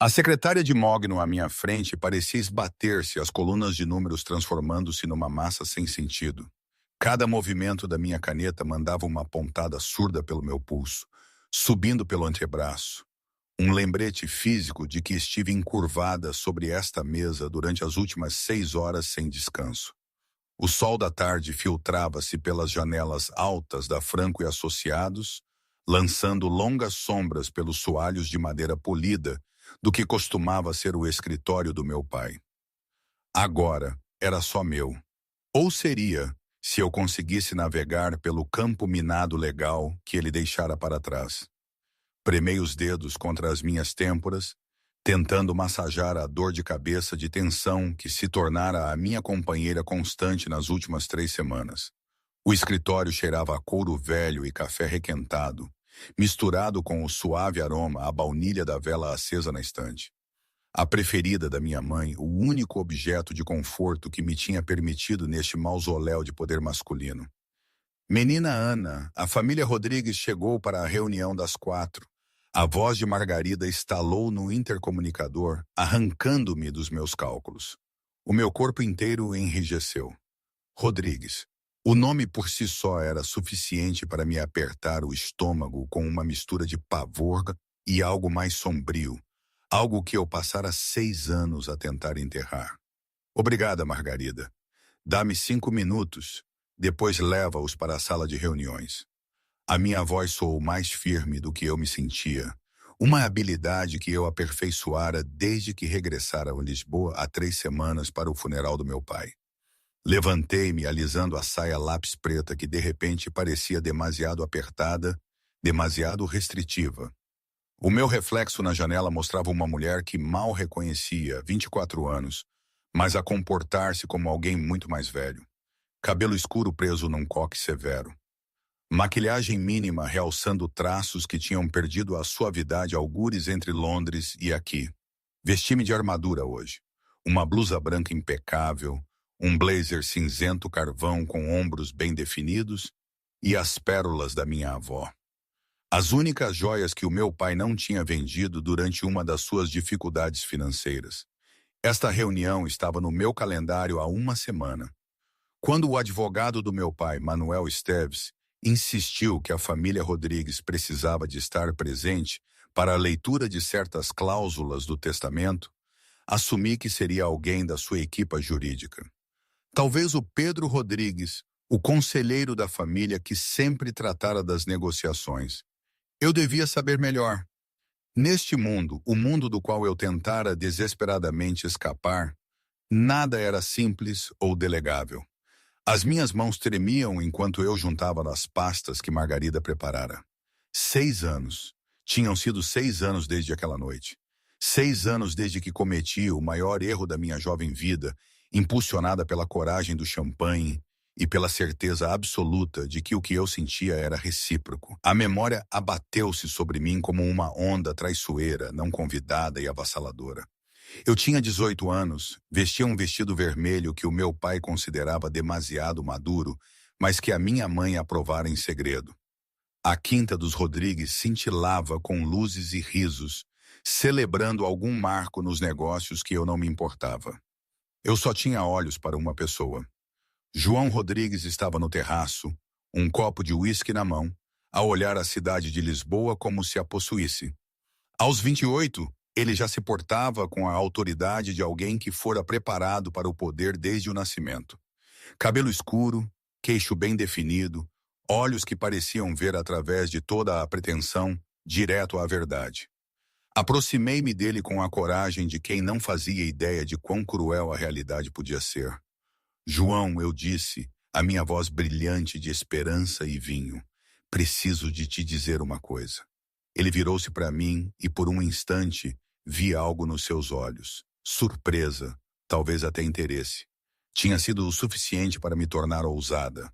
A secretária de Mogno à minha frente parecia esbater-se, as colunas de números transformando-se numa massa sem sentido. Cada movimento da minha caneta mandava uma pontada surda pelo meu pulso, subindo pelo antebraço. Um lembrete físico de que estive encurvada sobre esta mesa durante as últimas 6 horas sem descanso. O sol da tarde filtrava-se pelas janelas altas da Franco e Associados, lançando longas sombras pelos soalhos de madeira polida do que costumava ser o escritório do meu pai. Agora era só meu. Ou seria, se eu conseguisse navegar pelo campo minado legal que ele deixara para trás. Premei os dedos contra as minhas têmporas, tentando massajar a dor de cabeça de tensão que se tornara a minha companheira constante nas últimas 3 semanas. O escritório cheirava a couro velho e café requentado, misturado com o suave aroma à baunilha da vela acesa na estante. A preferida da minha mãe, o único objeto de conforto que me tinha permitido neste mausoléu de poder masculino. Menina Ana, a família Rodrigues chegou para a reunião das 4. A voz de Margarida estalou no intercomunicador, arrancando-me dos meus cálculos. O meu corpo inteiro enrijeceu. Rodrigues. O nome por si só era suficiente para me apertar o estômago com uma mistura de pavor e algo mais sombrio, algo que eu passara 6 anos a tentar enterrar. Obrigada, Margarida. Dá-me 5 minutos, depois leva-os para a sala de reuniões. A minha voz soou mais firme do que eu me sentia, uma habilidade que eu aperfeiçoara desde que regressara a Lisboa há 3 semanas para o funeral do meu pai. Levantei-me alisando a saia lápis preta que de repente parecia demasiado apertada, demasiado restritiva. O meu reflexo na janela mostrava uma mulher que mal reconhecia, 24 anos, mas a comportar-se como alguém muito mais velho. Cabelo escuro preso num coque severo. Maquilhagem mínima realçando traços que tinham perdido a suavidade algures entre Londres e aqui. Vesti-me de armadura hoje. Uma blusa branca impecável, um blazer cinzento carvão com ombros bem definidos e as pérolas da minha avó. As únicas joias que o meu pai não tinha vendido durante uma das suas dificuldades financeiras. Esta reunião estava no meu calendário há 1 semana. Quando o advogado do meu pai, Manuel Esteves, insistiu que a família Rodrigues precisava de estar presente para a leitura de certas cláusulas do testamento, assumi que seria alguém da sua equipa jurídica. Talvez o Pedro Rodrigues, o conselheiro da família que sempre tratara das negociações. Eu devia saber melhor. Neste mundo, o mundo do qual eu tentara desesperadamente escapar, nada era simples ou delegável. As minhas mãos tremiam enquanto eu juntava as pastas que Margarida preparara. 6 anos. Tinham sido 6 anos desde aquela noite. 6 anos desde que cometi o maior erro da minha jovem vida, impulsionada pela coragem do champanhe e pela certeza absoluta de que o que eu sentia era recíproco. A memória abateu-se sobre mim como uma onda traiçoeira, não convidada e avassaladora. Eu tinha 18 anos, vestia um vestido vermelho que o meu pai considerava demasiado maduro, mas que a minha mãe aprovara em segredo. A quinta dos Rodrigues cintilava com luzes e risos, celebrando algum marco nos negócios que eu não me importava. Eu só tinha olhos para uma pessoa. João Rodrigues estava no terraço, um copo de uísque na mão, a olhar a cidade de Lisboa como se a possuísse. Aos 28, ele já se portava com a autoridade de alguém que fora preparado para o poder desde o nascimento. Cabelo escuro, queixo bem definido, olhos que pareciam ver através de toda a pretensão, direto à verdade. Aproximei-me dele com a coragem de quem não fazia ideia de quão cruel a realidade podia ser. João, eu disse, a minha voz brilhante de esperança e vinho, preciso de te dizer uma coisa. Ele virou-se para mim e por um instante vi algo nos seus olhos. Surpresa, talvez até interesse. Tinha sido o suficiente para me tornar ousada.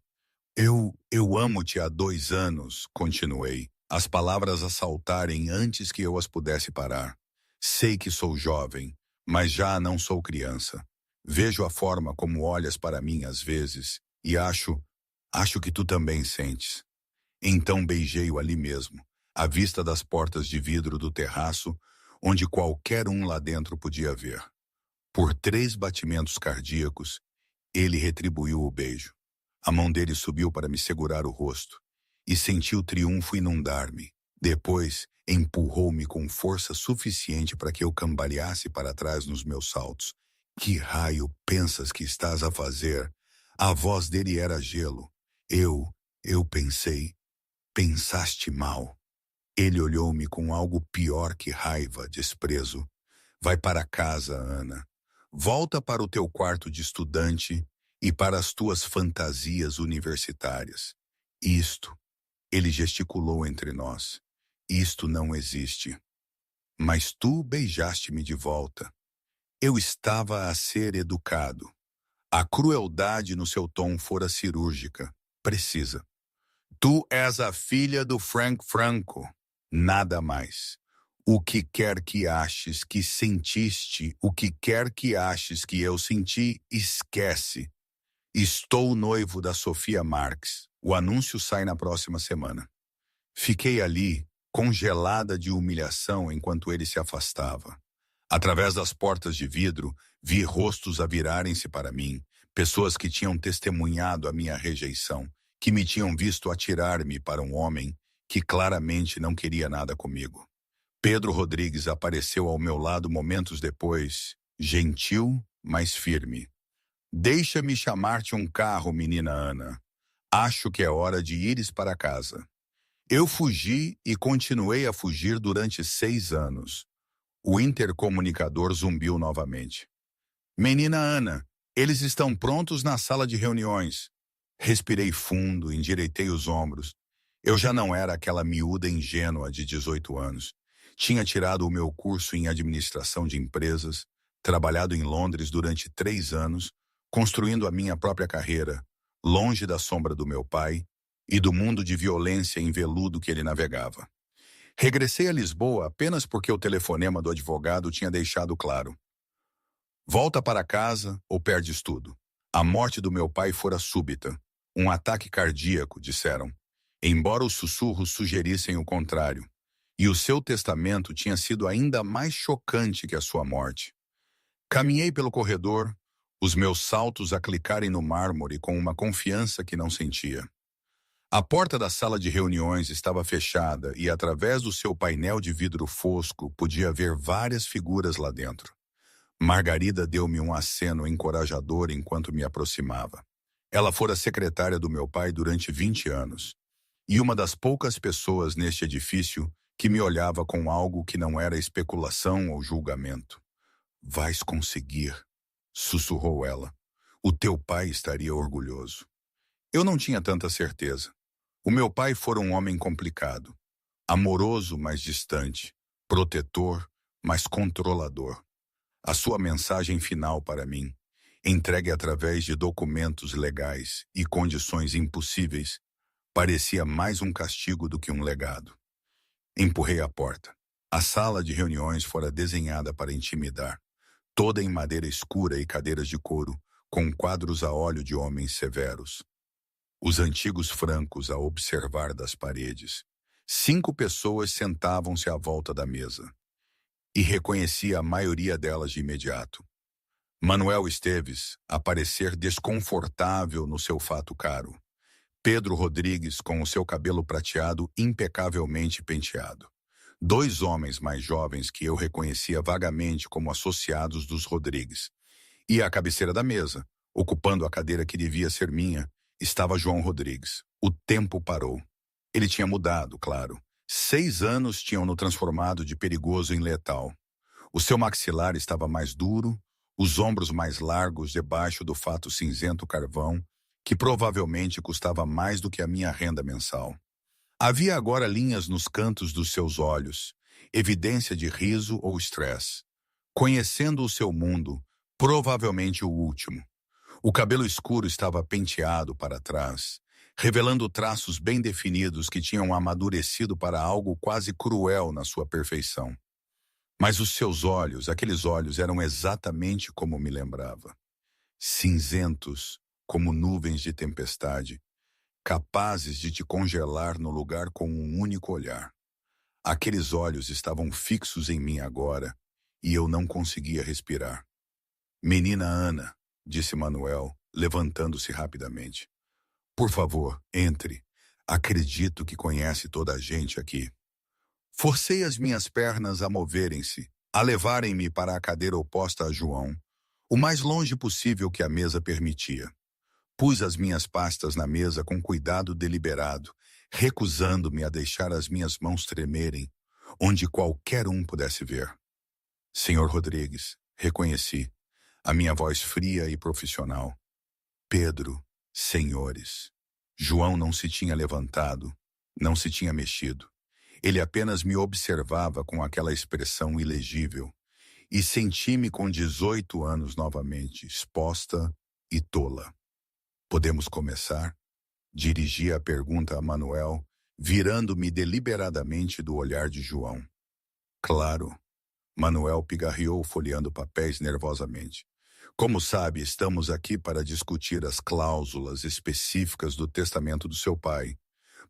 Eu amo-te há 2 anos, continuei, as palavras a saltarem antes que eu as pudesse parar. Sei que sou jovem, mas já não sou criança. Vejo a forma como olhas para mim às vezes e acho que tu também sentes. Então beijei-o ali mesmo, à vista das portas de vidro do terraço, onde qualquer um lá dentro podia ver. Por 3 batimentos cardíacos, ele retribuiu o beijo. A mão dele subiu para me segurar o rosto, e senti o triunfo inundar-me. Depois, empurrou-me com força suficiente para que eu cambaleasse para trás nos meus saltos. Que raio pensas que estás a fazer? A voz dele era gelo. Eu pensei, pensaste mal. Ele olhou-me com algo pior que raiva, desprezo. Vai para casa, Ana. Volta para o teu quarto de estudante e para as tuas fantasias universitárias. Isto, ele gesticulou entre nós. Isto não existe. Mas tu beijaste-me de volta. Eu estava a ser educado. A crueldade no seu tom fora cirúrgica, precisa. Tu és a filha do Frank Franco. Nada mais. O que quer que aches que sentiste, o que quer que aches que eu senti, esquece. Estou noivo da Sofia Marx. O anúncio sai na próxima semana. Fiquei ali, congelada de humilhação enquanto ele se afastava. Através das portas de vidro, vi rostos a virarem-se para mim, pessoas que tinham testemunhado a minha rejeição, que me tinham visto atirar-me para um homem que claramente não queria nada comigo. Pedro Rodrigues apareceu ao meu lado momentos depois, gentil, mas firme. Deixa-me chamar-te um carro, menina Ana. Acho que é hora de ires para casa. Eu fugi e continuei a fugir durante 6 anos. O intercomunicador zumbiu novamente. Menina Ana, eles estão prontos na sala de reuniões. Respirei fundo, endireitei os ombros. Eu já não era aquela miúda ingênua de 18 anos. Tinha tirado o meu curso em administração de empresas, trabalhado em Londres durante 3 anos, construindo a minha própria carreira, longe da sombra do meu pai e do mundo de violência em veludo que ele navegava. Regressei a Lisboa apenas porque o telefonema do advogado tinha deixado claro. Volta para casa ou perdes tudo. A morte do meu pai fora súbita. Um ataque cardíaco, disseram, embora os sussurros sugerissem o contrário. E o seu testamento tinha sido ainda mais chocante que a sua morte. Caminhei pelo corredor, os meus saltos a clicarem no mármore com uma confiança que não sentia. A porta da sala de reuniões estava fechada e, através do seu painel de vidro fosco, podia ver várias figuras lá dentro. Margarida deu-me um aceno encorajador enquanto me aproximava. Ela fora secretária do meu pai durante 20 anos, e uma das poucas pessoas neste edifício que me olhava com algo que não era especulação ou julgamento. Vais conseguir, sussurrou ela. O teu pai estaria orgulhoso. Eu não tinha tanta certeza. O meu pai fora um homem complicado, amoroso, mas distante, protetor, mas controlador. A sua mensagem final para mim, entregue através de documentos legais e condições impossíveis, parecia mais um castigo do que um legado. Empurrei a porta. A sala de reuniões fora desenhada para intimidar, toda em madeira escura e cadeiras de couro, com quadros a óleo de homens severos. Os antigos francos a observar das paredes. 5 pessoas sentavam-se à volta da mesa. E reconheci a maioria delas de imediato. Manuel Esteves, a parecer desconfortável no seu fato caro. Pedro Rodrigues, com o seu cabelo prateado impecavelmente penteado. 2 homens mais jovens que eu reconhecia vagamente como associados dos Rodrigues. E à cabeceira da mesa, ocupando a cadeira que devia ser minha, estava João Rodrigues. O tempo parou. Ele tinha mudado, claro. 6 anos tinham-no transformado de perigoso em letal. O seu maxilar estava mais duro, os ombros mais largos debaixo do fato cinzento carvão, que provavelmente custava mais do que a minha renda mensal. Havia agora linhas nos cantos dos seus olhos, evidência de riso ou estresse. Conhecendo o seu mundo, provavelmente o último. O cabelo escuro estava penteado para trás, revelando traços bem definidos que tinham amadurecido para algo quase cruel na sua perfeição. Mas os seus olhos, aqueles olhos, eram exatamente como me lembrava. Cinzentos, como nuvens de tempestade, capazes de te congelar no lugar com um único olhar. Aqueles olhos estavam fixos em mim agora, e eu não conseguia respirar. Menina Ana, disse Manuel, levantando-se rapidamente. Por favor, entre. Acredito que conhece toda a gente aqui. Forcei as minhas pernas a moverem-se, a levarem-me para a cadeira oposta a João, o mais longe possível que a mesa permitia. Pus as minhas pastas na mesa com cuidado deliberado, recusando-me a deixar as minhas mãos tremerem, onde qualquer um pudesse ver. Senhor Rodrigues, reconheci, a minha voz fria e profissional. Pedro, senhores. João não se tinha levantado, não se tinha mexido. Ele apenas me observava com aquela expressão ilegível, e senti-me com 18 anos novamente, exposta e tola. Podemos começar? Dirigi a pergunta a Manuel, virando-me deliberadamente do olhar de João. Claro. Manuel pigarreou folheando papéis nervosamente. Como sabe, estamos aqui para discutir as cláusulas específicas do testamento do seu pai,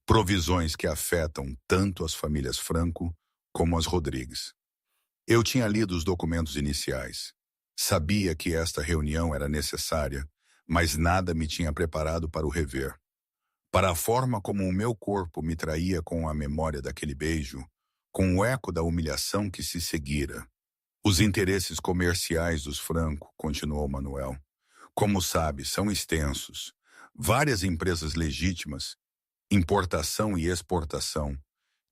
provisões que afetam tanto as famílias Franco como as Rodrigues. Eu tinha lido os documentos iniciais. Sabia que esta reunião era necessária, mas nada me tinha preparado para o rever. Para a forma como o meu corpo me traía com a memória daquele beijo, com o eco da humilhação que se seguira. Os interesses comerciais dos Franco, continuou Manuel, como sabe, são extensos. Várias empresas legítimas, importação e exportação,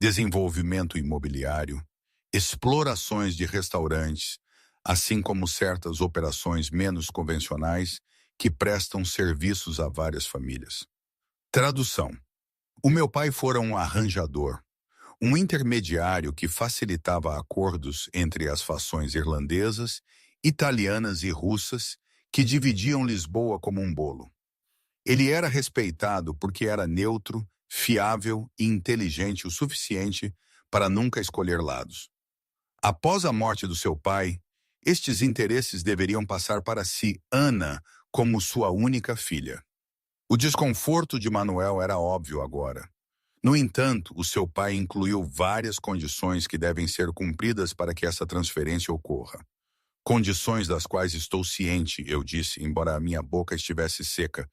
desenvolvimento imobiliário, explorações de restaurantes, assim como certas operações menos convencionais que prestam serviços a várias famílias. Tradução. O meu pai fora um arranjador, um intermediário que facilitava acordos entre as fações irlandesas, italianas e russas que dividiam Lisboa como um bolo. Ele era respeitado porque era neutro, fiável e inteligente o suficiente para nunca escolher lados. Após a morte do seu pai, estes interesses deveriam passar para si Ana como sua única filha. O desconforto de Manuel era óbvio agora. No entanto, o seu pai incluiu várias condições que devem ser cumpridas para que essa transferência ocorra. Condições das quais estou ciente, eu disse, embora a minha boca estivesse seca.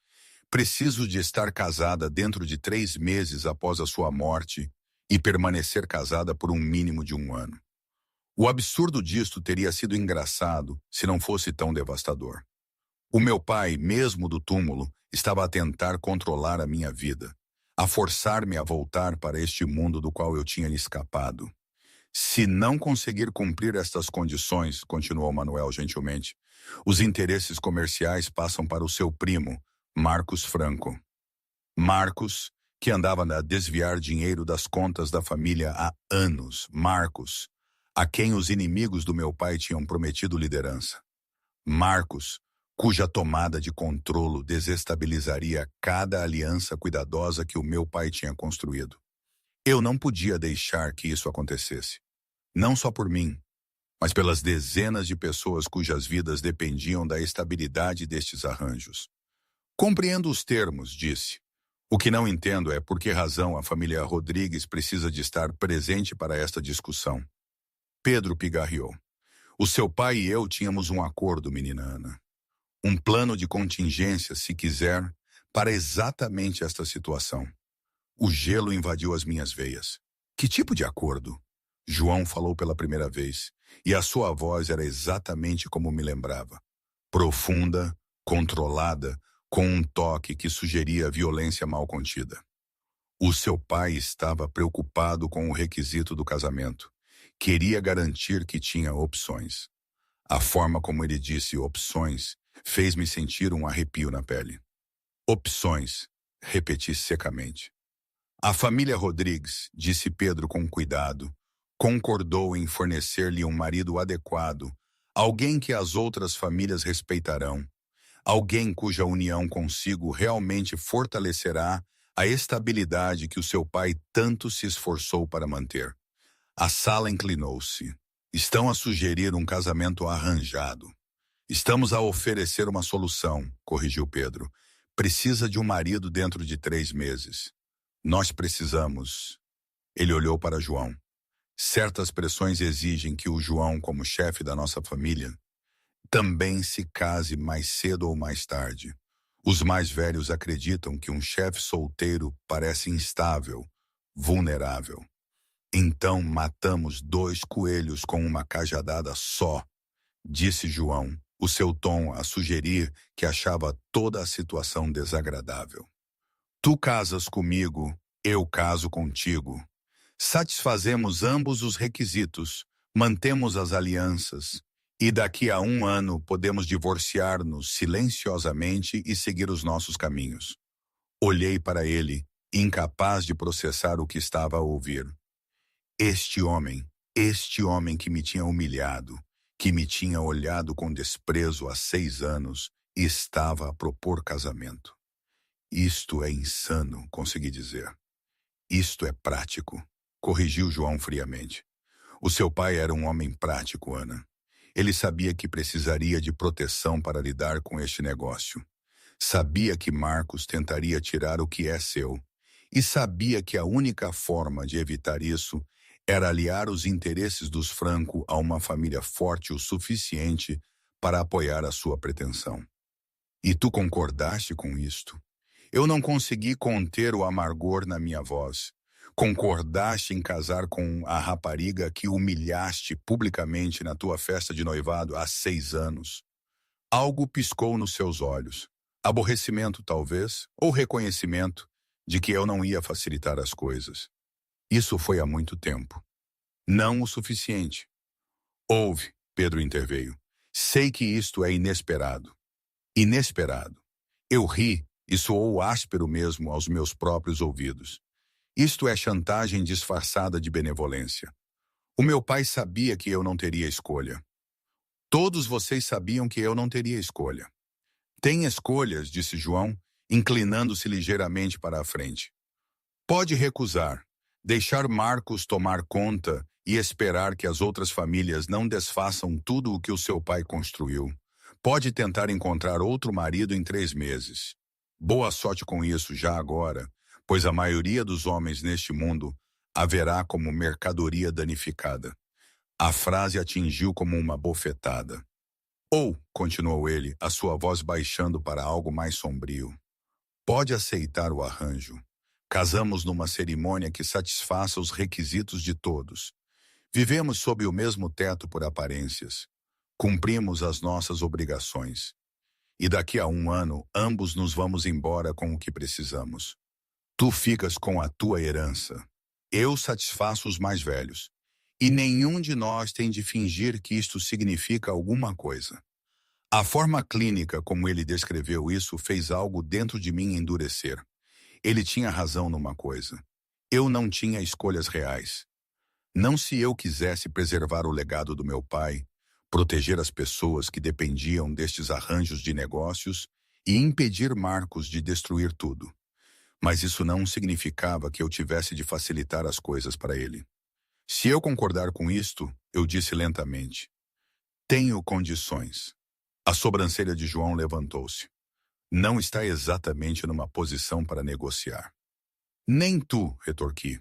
Preciso de estar casada dentro de 3 meses após a sua morte e permanecer casada por um mínimo de 1 ano. O absurdo disto teria sido engraçado se não fosse tão devastador. O meu pai, mesmo do túmulo, estava a tentar controlar a minha vida, a forçar-me a voltar para este mundo do qual eu tinha escapado. Se não conseguir cumprir estas condições, continuou Manuel gentilmente, os interesses comerciais passam para o seu primo, Marcos Franco. Marcos, que andava a desviar dinheiro das contas da família há anos. Marcos, a quem os inimigos do meu pai tinham prometido liderança. Marcos, cuja tomada de controlo desestabilizaria cada aliança cuidadosa que o meu pai tinha construído. Eu não podia deixar que isso acontecesse. Não só por mim, mas pelas dezenas de pessoas cujas vidas dependiam da estabilidade destes arranjos. Compreendo os termos, disse. O que não entendo é por que razão a família Rodrigues precisa de estar presente para esta discussão. Pedro pigarreou. O seu pai e eu tínhamos um acordo, menina Ana. Um plano de contingência, se quiser, para exatamente esta situação. O gelo invadiu as minhas veias. Que tipo de acordo? João falou pela primeira vez, e a sua voz era exatamente como me lembrava. Profunda, controlada, com um toque que sugeria violência mal contida. O seu pai estava preocupado com o requisito do casamento. Queria garantir que tinha opções. A forma como ele disse opções fez-me sentir um arrepio na pele. Opções, repeti secamente. A família Rodrigues, disse Pedro com cuidado, concordou em fornecer-lhe um marido adequado, alguém que as outras famílias respeitarão, alguém cuja união consigo realmente fortalecerá a estabilidade que o seu pai tanto se esforçou para manter. A sala inclinou-se. Estão a sugerir um casamento arranjado. Estamos a oferecer uma solução, corrigiu Pedro. Precisa de um marido dentro de 3 meses. Nós precisamos. Ele olhou para João. Certas pressões exigem que o João, como chefe da nossa família, também se case mais cedo ou mais tarde. Os mais velhos acreditam que um chefe solteiro parece instável, vulnerável. Então matamos 2 coelhos com uma cajadada só, disse João, o seu tom a sugerir que achava toda a situação desagradável. Tu casas comigo, eu caso contigo. Satisfazemos ambos os requisitos, mantemos as alianças, e daqui a 1 ano podemos divorciar-nos silenciosamente e seguir os nossos caminhos. Olhei para ele, incapaz de processar o que estava a ouvir. Este homem que me tinha humilhado, que me tinha olhado com desprezo há 6 anos, estava a propor casamento. Isto é insano, consegui dizer. Isto é prático, corrigiu João friamente. O seu pai era um homem prático, Ana. Ele sabia que precisaria de proteção para lidar com este negócio. Sabia que Marcos tentaria tirar o que é seu. E sabia que a única forma de evitar isso era aliar os interesses dos Franco a uma família forte o suficiente para apoiar a sua pretensão. E tu concordaste com isto? Eu não consegui conter o amargor na minha voz. Concordaste em casar com a rapariga que humilhaste publicamente na tua festa de noivado há 6 anos. Algo piscou nos seus olhos. Aborrecimento, talvez, ou reconhecimento de que eu não ia facilitar as coisas. Isso foi há muito tempo. Não o suficiente. Ouve, Pedro interveio. Sei que isto é inesperado. Inesperado. Eu ri e soou áspero mesmo aos meus próprios ouvidos. Isto é chantagem disfarçada de benevolência. O meu pai sabia que eu não teria escolha. Todos vocês sabiam que eu não teria escolha. Tem escolhas, disse João, inclinando-se ligeiramente para a frente. Pode recusar, deixar Marcos tomar conta e esperar que as outras famílias não desfaçam tudo o que o seu pai construiu. Pode tentar encontrar outro marido em 3 meses. Boa sorte com isso já agora, pois a maioria dos homens neste mundo haverá como mercadoria danificada. A frase atingiu como uma bofetada. Ou, continuou ele, a sua voz baixando para algo mais sombrio, pode aceitar o arranjo. Casamos numa cerimônia que satisfaça os requisitos de todos. Vivemos sob o mesmo teto por aparências. Cumprimos as nossas obrigações. E daqui a 1 ano, ambos nos vamos embora com o que precisamos. Tu ficas com a tua herança. Eu satisfaço os mais velhos. E nenhum de nós tem de fingir que isto significa alguma coisa. A forma clínica como ele descreveu isso fez algo dentro de mim endurecer. Ele tinha razão numa coisa. Eu não tinha escolhas reais. Não se eu quisesse preservar o legado do meu pai, proteger as pessoas que dependiam destes arranjos de negócios e impedir Marcos de destruir tudo. Mas isso não significava que eu tivesse de facilitar as coisas para ele. Se eu concordar com isto, eu disse lentamente, tenho condições. A sobrancelha de João levantou-se. Não está exatamente numa posição para negociar. Nem tu, retorqui.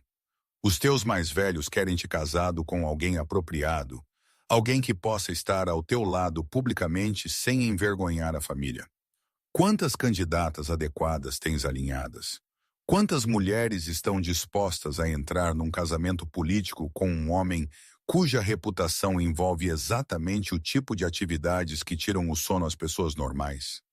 Os teus mais velhos querem te casado com alguém apropriado, alguém que possa estar ao teu lado publicamente sem envergonhar a família. Quantas candidatas adequadas tens alinhadas? Quantas mulheres estão dispostas a entrar num casamento político com um homem cuja reputação envolve exatamente o tipo de atividades que tiram o sono às pessoas normais?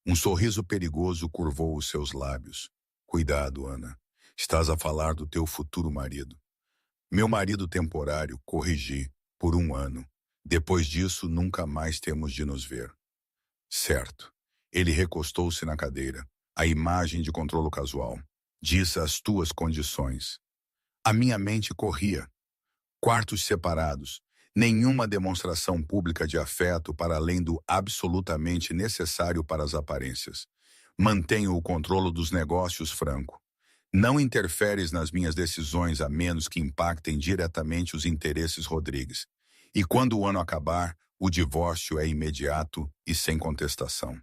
Um sorriso perigoso curvou os seus lábios. Cuidado, Ana. Estás a falar do teu futuro marido. Meu marido temporário, corrigi, por 1 ano. Depois disso, nunca mais temos de nos ver. Certo. Ele recostou-se na cadeira, a imagem de controlo casual. Disse as tuas condições. A minha mente corria. Quartos separados. Nenhuma demonstração pública de afeto para além do absolutamente necessário para as aparências. Mantenho o controle dos negócios, Franco. Não interferes nas minhas decisões a menos que impactem diretamente os interesses Rodrigues. E quando o ano acabar, o divórcio é imediato e sem contestação.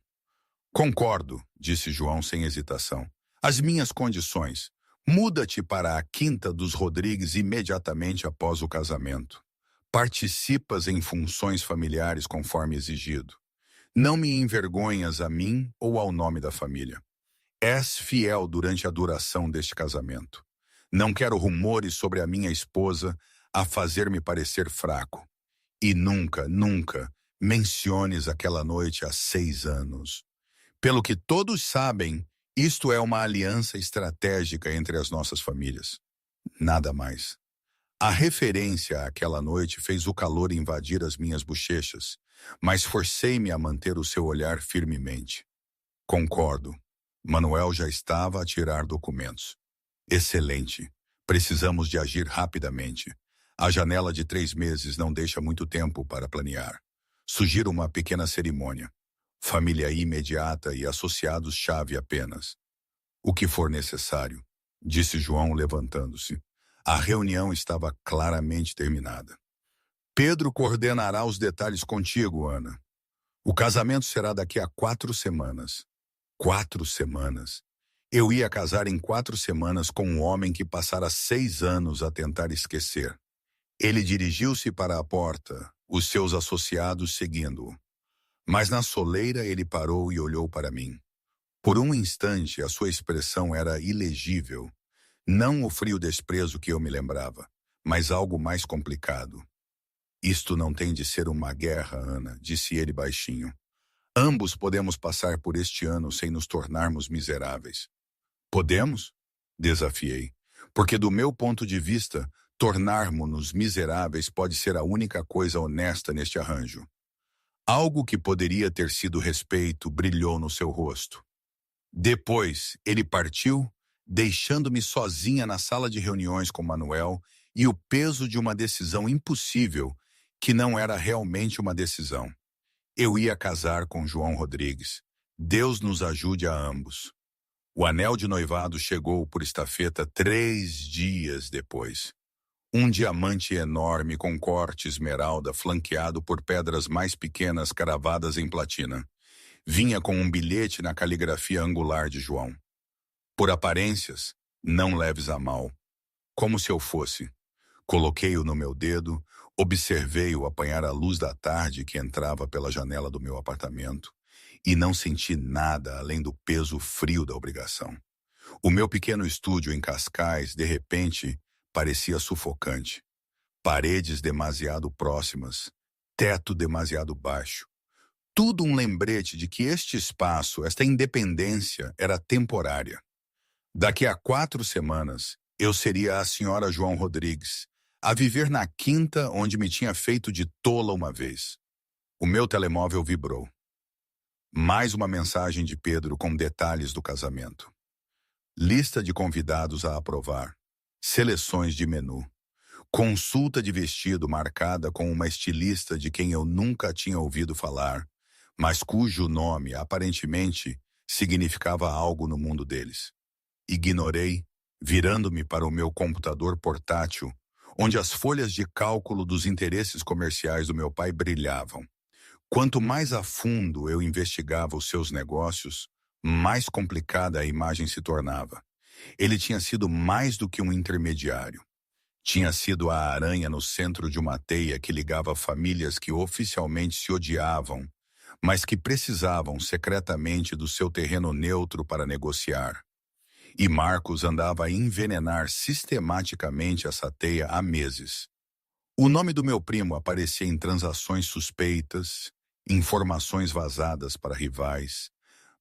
Concordo, disse João sem hesitação. As minhas condições. Muda-te para a Quinta dos Rodrigues imediatamente após o casamento. Participas em funções familiares conforme exigido. Não me envergonhas a mim ou ao nome da família. És fiel durante a duração deste casamento. Não quero rumores sobre a minha esposa a fazer-me parecer fraco. E nunca, nunca menciones aquela noite há 6 anos. Pelo que todos sabem, isto é uma aliança estratégica entre as nossas famílias. Nada mais. A referência àquela noite fez o calor invadir as minhas bochechas, mas forcei-me a manter o seu olhar firmemente. Concordo. Manuel já estava a tirar documentos. Excelente. Precisamos de agir rapidamente. A janela de 3 meses não deixa muito tempo para planear. Sugiro uma pequena cerimônia. Família imediata e associados-chave apenas. O que for necessário, disse João levantando-se. A reunião estava claramente terminada. Pedro coordenará os detalhes contigo, Ana. O casamento será daqui a 4 semanas. 4 semanas? Eu ia casar em 4 semanas com um homem que passara 6 anos a tentar esquecer. Ele dirigiu-se para a porta, os seus associados seguindo-o. Mas na soleira ele parou e olhou para mim. Por um instante a sua expressão era ilegível. Não o frio desprezo que eu me lembrava, mas algo mais complicado. Isto não tem de ser uma guerra, Ana, disse ele baixinho. Ambos podemos passar por este ano sem nos tornarmos miseráveis. Podemos? Desafiei. Porque do meu ponto de vista, tornarmos-nos miseráveis pode ser a única coisa honesta neste arranjo. Algo que poderia ter sido respeito brilhou no seu rosto. Depois, ele partiu, deixando-me sozinha na sala de reuniões com Manuel e o peso de uma decisão impossível, que não era realmente uma decisão. Eu ia casar com João Rodrigues. Deus nos ajude a ambos. O anel de noivado chegou por estafeta 3 dias depois. Um diamante enorme com corte esmeralda flanqueado por pedras mais pequenas cravadas em platina. Vinha com um bilhete na caligrafia angular de João. Por aparências, não leves a mal. Como se eu fosse. Coloquei-o no meu dedo, observei-o apanhar a luz da tarde que entrava pela janela do meu apartamento e não senti nada além do peso frio da obrigação. O meu pequeno estúdio em Cascais, de repente, parecia sufocante. Paredes demasiado próximas, teto demasiado baixo. Tudo um lembrete de que este espaço, esta independência, era temporária. Daqui a 4 semanas, eu seria a senhora João Rodrigues, a viver na quinta onde me tinha feito de tola uma vez. O meu telemóvel vibrou. Mais uma mensagem de Pedro com detalhes do casamento. Lista de convidados a aprovar. Seleções de menu. Consulta de vestido marcada com uma estilista de quem eu nunca tinha ouvido falar, mas cujo nome, aparentemente, significava algo no mundo deles. Ignorei, virando-me para o meu computador portátil, onde as folhas de cálculo dos interesses comerciais do meu pai brilhavam. Quanto mais a fundo eu investigava os seus negócios, mais complicada a imagem se tornava. Ele tinha sido mais do que um intermediário. Tinha sido a aranha no centro de uma teia que ligava famílias que oficialmente se odiavam, mas que precisavam secretamente do seu terreno neutro para negociar. E Marcos andava a envenenar sistematicamente essa teia há meses. O nome do meu primo aparecia em transações suspeitas, informações vazadas para rivais,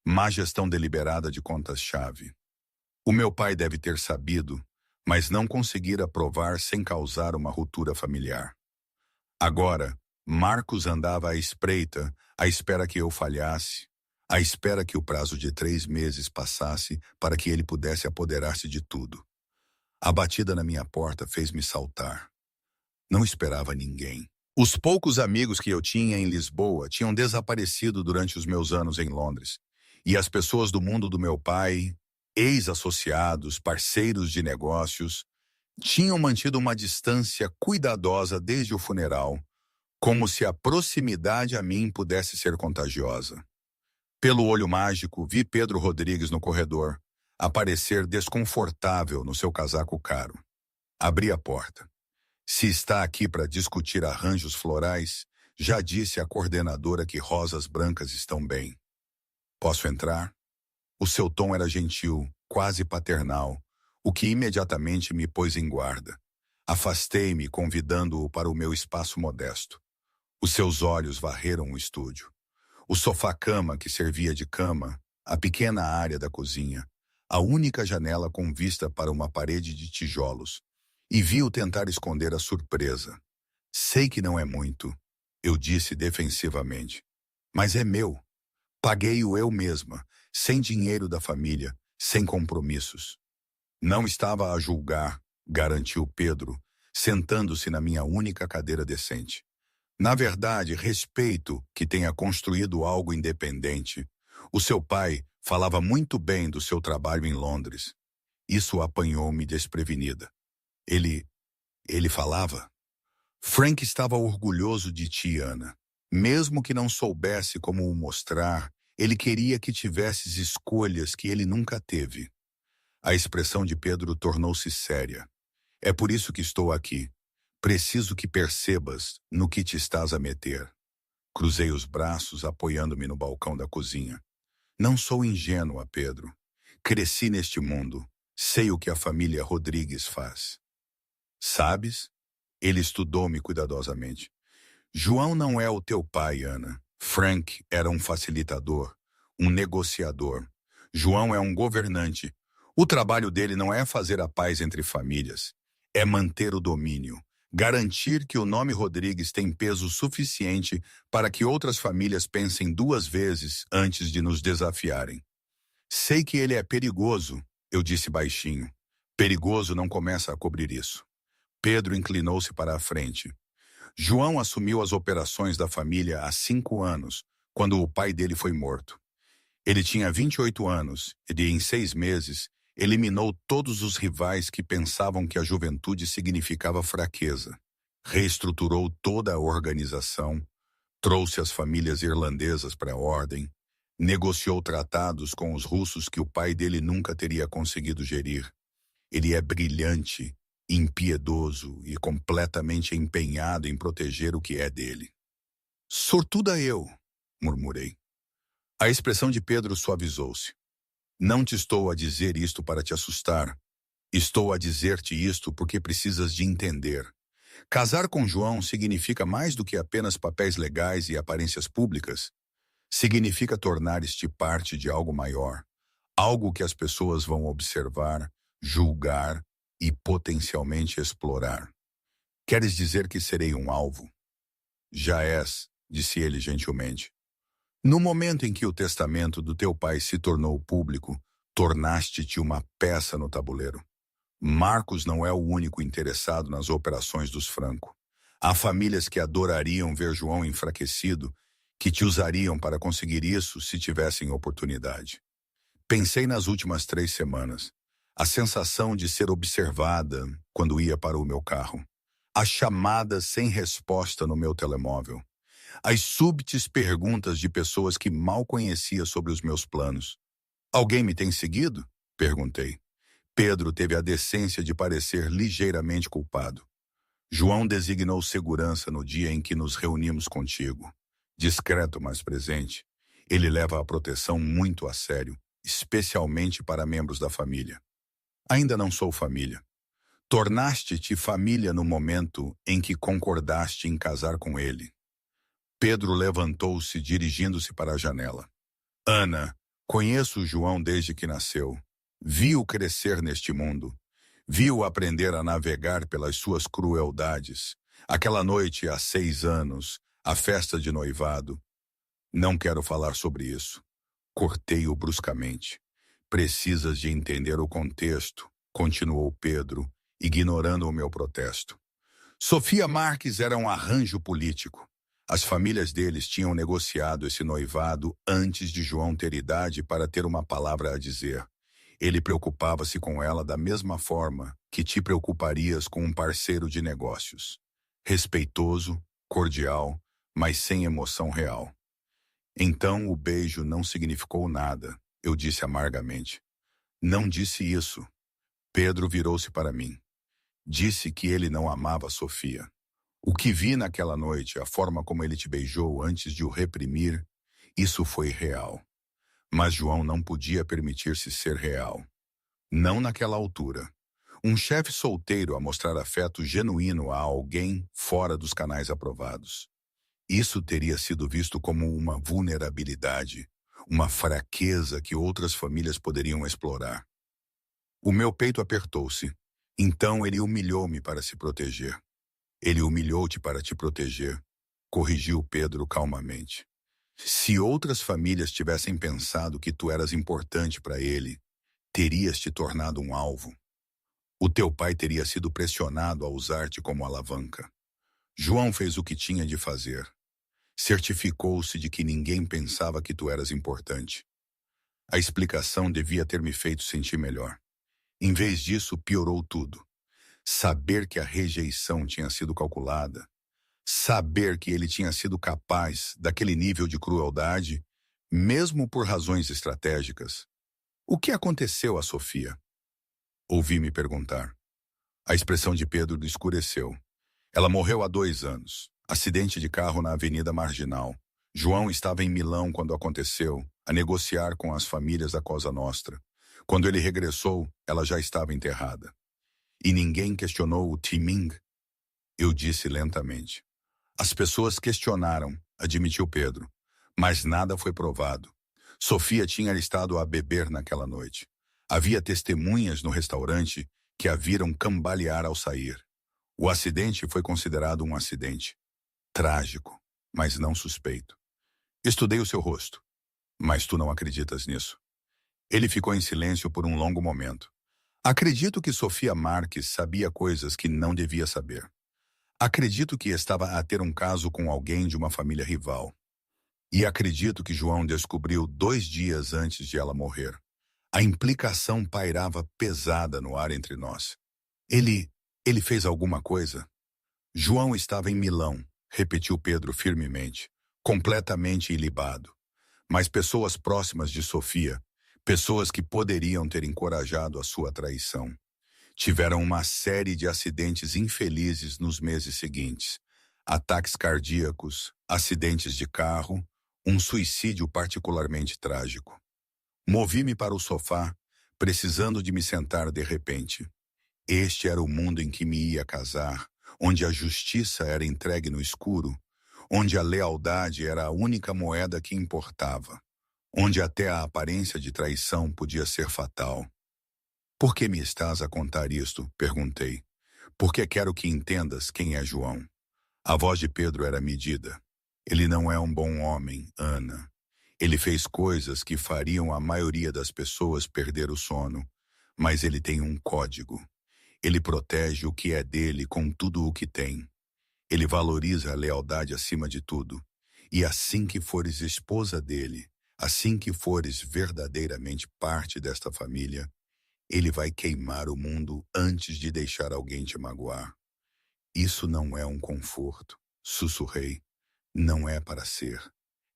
má gestão deliberada de contas-chave. O meu pai deve ter sabido, mas não conseguira provar sem causar uma ruptura familiar. Agora, Marcos andava à espreita, à espera que eu falhasse, à espera que o prazo de 3 meses passasse para que ele pudesse apoderar-se de tudo. A batida na minha porta fez-me saltar. Não esperava ninguém. Os poucos amigos que eu tinha em Lisboa tinham desaparecido durante os meus anos em Londres, e as pessoas do mundo do meu pai, ex-associados, parceiros de negócios, tinham mantido uma distância cuidadosa desde o funeral, como se a proximidade a mim pudesse ser contagiosa. Pelo olho mágico, vi Pedro Rodrigues no corredor, a parecer desconfortável no seu casaco caro. Abri a porta. Se está aqui para discutir arranjos florais, já disse à coordenadora que rosas brancas estão bem. Posso entrar? O seu tom era gentil, quase paternal, o que imediatamente me pôs em guarda. Afastei-me, convidando-o para o meu espaço modesto. Os seus olhos varreram o estúdio. O sofá-cama que servia de cama, a pequena área da cozinha, a única janela com vista para uma parede de tijolos, e vi-o tentar esconder a surpresa. Sei que não é muito, eu disse defensivamente, mas é meu. Paguei-o eu mesma, sem dinheiro da família, sem compromissos. Não estava a julgar, garantiu Pedro, sentando-se na minha única cadeira decente. Na verdade, respeito que tenha construído algo independente. O seu pai falava muito bem do seu trabalho em Londres. Isso apanhou-me desprevenida. Ele falava? Frank estava orgulhoso de ti, Ana. Mesmo que não soubesse como o mostrar, ele queria que tivesses escolhas que ele nunca teve. A expressão de Pedro tornou-se séria. É por isso que estou aqui. Preciso que percebas no que te estás a meter. Cruzei os braços, apoiando-me no balcão da cozinha. Não sou ingênua, Pedro. Cresci neste mundo. Sei o que a família Rodrigues faz. Sabes? Ele estudou-me cuidadosamente. João não é o teu pai, Ana. Frank era um facilitador, um negociador. João é um governante. O trabalho dele não é fazer a paz entre famílias. É manter o domínio. Garantir que o nome Rodrigues tem peso suficiente para que outras famílias pensem duas vezes antes de nos desafiarem. Sei que ele é perigoso, eu disse baixinho. Perigoso não começa a cobrir isso. Pedro inclinou-se para a frente. João assumiu as operações da família há 5 anos, quando o pai dele foi morto. Ele tinha 28 anos e, em 6 meses, eliminou todos os rivais que pensavam que a juventude significava fraqueza. Reestruturou toda a organização, trouxe as famílias irlandesas para a ordem, negociou tratados com os russos que o pai dele nunca teria conseguido gerir. Ele é brilhante, impiedoso e completamente empenhado em proteger o que é dele. Sortuda eu, murmurei. A expressão de Pedro suavizou-se. Não te estou a dizer isto para te assustar. Estou a dizer-te isto porque precisas de entender. Casar com João significa mais do que apenas papéis legais e aparências públicas. Significa tornar-te parte de algo maior. Algo que as pessoas vão observar, julgar e potencialmente explorar. Queres dizer que serei um alvo? Já és, disse ele gentilmente. No momento em que o testamento do teu pai se tornou público, tornaste-te uma peça no tabuleiro. Marcos não é o único interessado nas operações dos Franco. Há famílias que adorariam ver João enfraquecido, que te usariam para conseguir isso se tivessem oportunidade. Pensei nas últimas 3 semanas. A sensação de ser observada quando ia para o meu carro. As chamadas sem resposta no meu telemóvel. As súbitas perguntas de pessoas que mal conhecia sobre os meus planos. Alguém me tem seguido? Perguntei. Pedro teve a decência de parecer ligeiramente culpado. João designou segurança no dia em que nos reunimos contigo. Discreto, mas presente. Ele leva a proteção muito a sério, especialmente para membros da família. Ainda não sou família. Tornaste-te família no momento em que concordaste em casar com ele. Pedro levantou-se, dirigindo-se para a janela. Ana, conheço o João desde que nasceu. Vi-o crescer neste mundo. Vi-o aprender a navegar pelas suas crueldades. Aquela noite, há 6 anos, a festa de noivado. Não quero falar sobre isso. Cortei-o bruscamente. Precisas de entender o contexto, continuou Pedro, ignorando o meu protesto. Sofia Marques era um arranjo político. As famílias deles tinham negociado esse noivado antes de João ter idade para ter uma palavra a dizer. Ele preocupava-se com ela da mesma forma que te preocuparias com um parceiro de negócios. Respeitoso, cordial, mas sem emoção real. Então o beijo não significou nada, eu disse amargamente. Não disse isso. Pedro virou-se para mim. Disse que ele não amava Sofia. O que vi naquela noite, a forma como ele te beijou antes de o reprimir, isso foi real. Mas João não podia permitir-se ser real. Não naquela altura. Um chefe solteiro a mostrar afeto genuíno a alguém fora dos canais aprovados. Isso teria sido visto como uma vulnerabilidade, uma fraqueza que outras famílias poderiam explorar. O meu peito apertou-se. Então ele humilhou-me para se proteger. Ele humilhou-te para te proteger, corrigiu Pedro calmamente. Se outras famílias tivessem pensado que tu eras importante para ele, terias te tornado um alvo. O teu pai teria sido pressionado a usar-te como alavanca. João fez o que tinha de fazer. Certificou-se de que ninguém pensava que tu eras importante. A explicação devia ter me feito sentir melhor. Em vez disso, piorou tudo. Saber que a rejeição tinha sido calculada, saber que ele tinha sido capaz daquele nível de crueldade, mesmo por razões estratégicas. O que aconteceu a Sofia? Ouvi-me perguntar. A expressão de Pedro escureceu. Ela morreu há 2 anos. Acidente de carro na Avenida Marginal. João estava em Milão quando aconteceu, a negociar com as famílias da Cosa Nostra. Quando ele regressou, ela já estava enterrada. E ninguém questionou o timing? Eu disse lentamente. As pessoas questionaram, admitiu Pedro, mas nada foi provado. Sofia tinha estado a beber naquela noite. Havia testemunhas no restaurante que a viram cambalear ao sair. O acidente foi considerado um acidente. Trágico, mas não suspeito. Estudei o seu rosto, mas tu não acreditas nisso. Ele ficou em silêncio por um longo momento. Acredito que Sofia Marques sabia coisas que não devia saber. Acredito que estava a ter um caso com alguém de uma família rival. E acredito que João descobriu 2 dias antes de ela morrer. A implicação pairava pesada no ar entre nós. Ele fez alguma coisa? João estava em Milão, repetiu Pedro firmemente, completamente ilibado. Mas pessoas próximas de Sofia, pessoas que poderiam ter encorajado a sua traição, tiveram uma série de acidentes infelizes nos meses seguintes. Ataques cardíacos, acidentes de carro, um suicídio particularmente trágico. Movi-me para o sofá, precisando de me sentar de repente. Este era o mundo em que me ia casar, onde a justiça era entregue no escuro, onde a lealdade era a única moeda que importava, onde até a aparência de traição podia ser fatal. Por que me estás a contar isto? Perguntei. Porque quero que entendas quem é João. A voz de Pedro era medida. Ele não é um bom homem, Ana. Ele fez coisas que fariam a maioria das pessoas perder o sono, mas ele tem um código. Ele protege o que é dele com tudo o que tem. Ele valoriza a lealdade acima de tudo. E assim que fores esposa dele, assim que fores verdadeiramente parte desta família, ele vai queimar o mundo antes de deixar alguém te magoar. Isso não é um conforto, sussurrei. Não é para ser.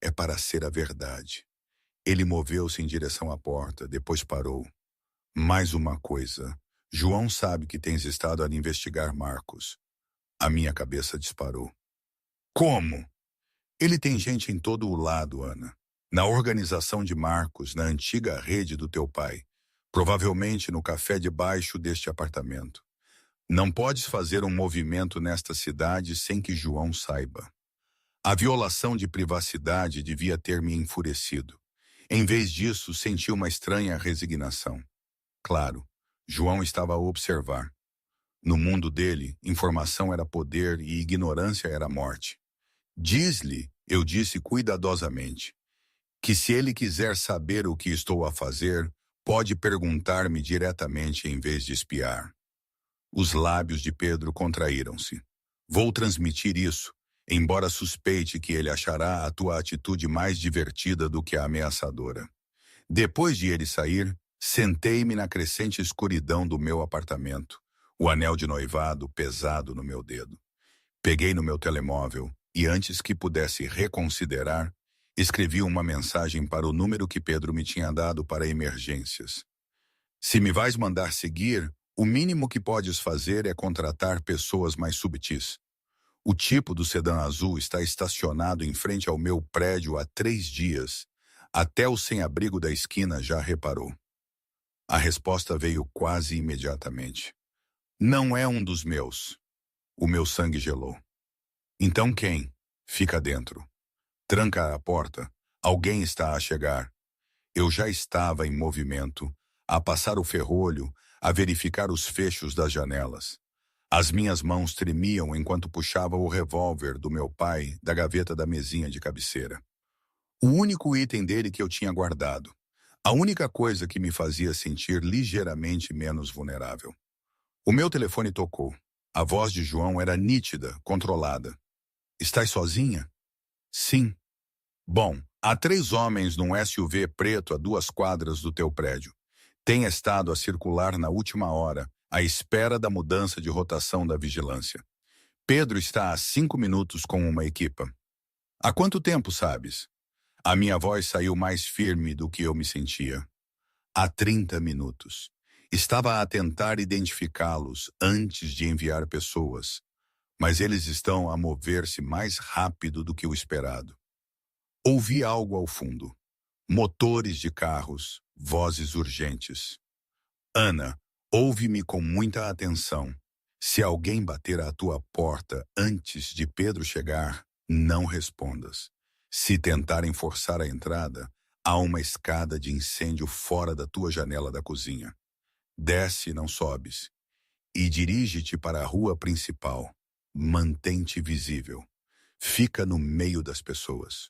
É para ser a verdade. Ele moveu-se em direção à porta, depois parou. Mais uma coisa. João sabe que tens estado a investigar Marcos. A minha cabeça disparou. Como? Ele tem gente em todo o lado, Ana. Na organização de Marcos, na antiga rede do teu pai. Provavelmente no café debaixo deste apartamento. Não podes fazer um movimento nesta cidade sem que João saiba. A violação de privacidade devia ter me enfurecido. Em vez disso, senti uma estranha resignação. Claro, João estava a observar. No mundo dele, informação era poder e ignorância era morte. Diz-lhe, eu disse cuidadosamente, que se ele quiser saber o que estou a fazer, pode perguntar-me diretamente em vez de espiar. Os lábios de Pedro contraíram-se. Vou transmitir isso, embora suspeite que ele achará a tua atitude mais divertida do que a ameaçadora. Depois de ele sair, sentei-me na crescente escuridão do meu apartamento, o anel de noivado pesado no meu dedo. Peguei no meu telemóvel e, antes que pudesse reconsiderar, escrevi uma mensagem para o número que Pedro me tinha dado para emergências. Se me vais mandar seguir, o mínimo que podes fazer é contratar pessoas mais subtis. O tipo do sedã azul está estacionado em frente ao meu prédio há 3 dias. Até o sem-abrigo da esquina já reparou. A resposta veio quase imediatamente. Não é um dos meus. O meu sangue gelou. Então quem? Fica dentro. Tranca a porta. Alguém está a chegar. Eu já estava em movimento, a passar o ferrolho, a verificar os fechos das janelas. As minhas mãos tremiam enquanto puxava o revólver do meu pai da gaveta da mesinha de cabeceira. O único item dele que eu tinha guardado. A única coisa que me fazia sentir ligeiramente menos vulnerável. O meu telefone tocou. A voz de João era nítida, controlada. Estás sozinha? Sim. Bom, há 3 homens num SUV preto a 2 quadras do teu prédio. Tem estado a circular na última hora, à espera da mudança de rotação da vigilância. Pedro está há 5 minutos com uma equipa. Há quanto tempo, sabes? A minha voz saiu mais firme do que eu me sentia. Há 30 minutos. Estava a tentar identificá-los antes de enviar pessoas, mas eles estão a mover-se mais rápido do que o esperado. Ouvi algo ao fundo. Motores de carros, vozes urgentes. Ana, ouve-me com muita atenção. Se alguém bater à tua porta antes de Pedro chegar, não respondas. Se tentarem forçar a entrada, há uma escada de incêndio fora da tua janela da cozinha. Desce e não sobes. E dirige-te para a rua principal. Mantém-te visível. Fica no meio das pessoas.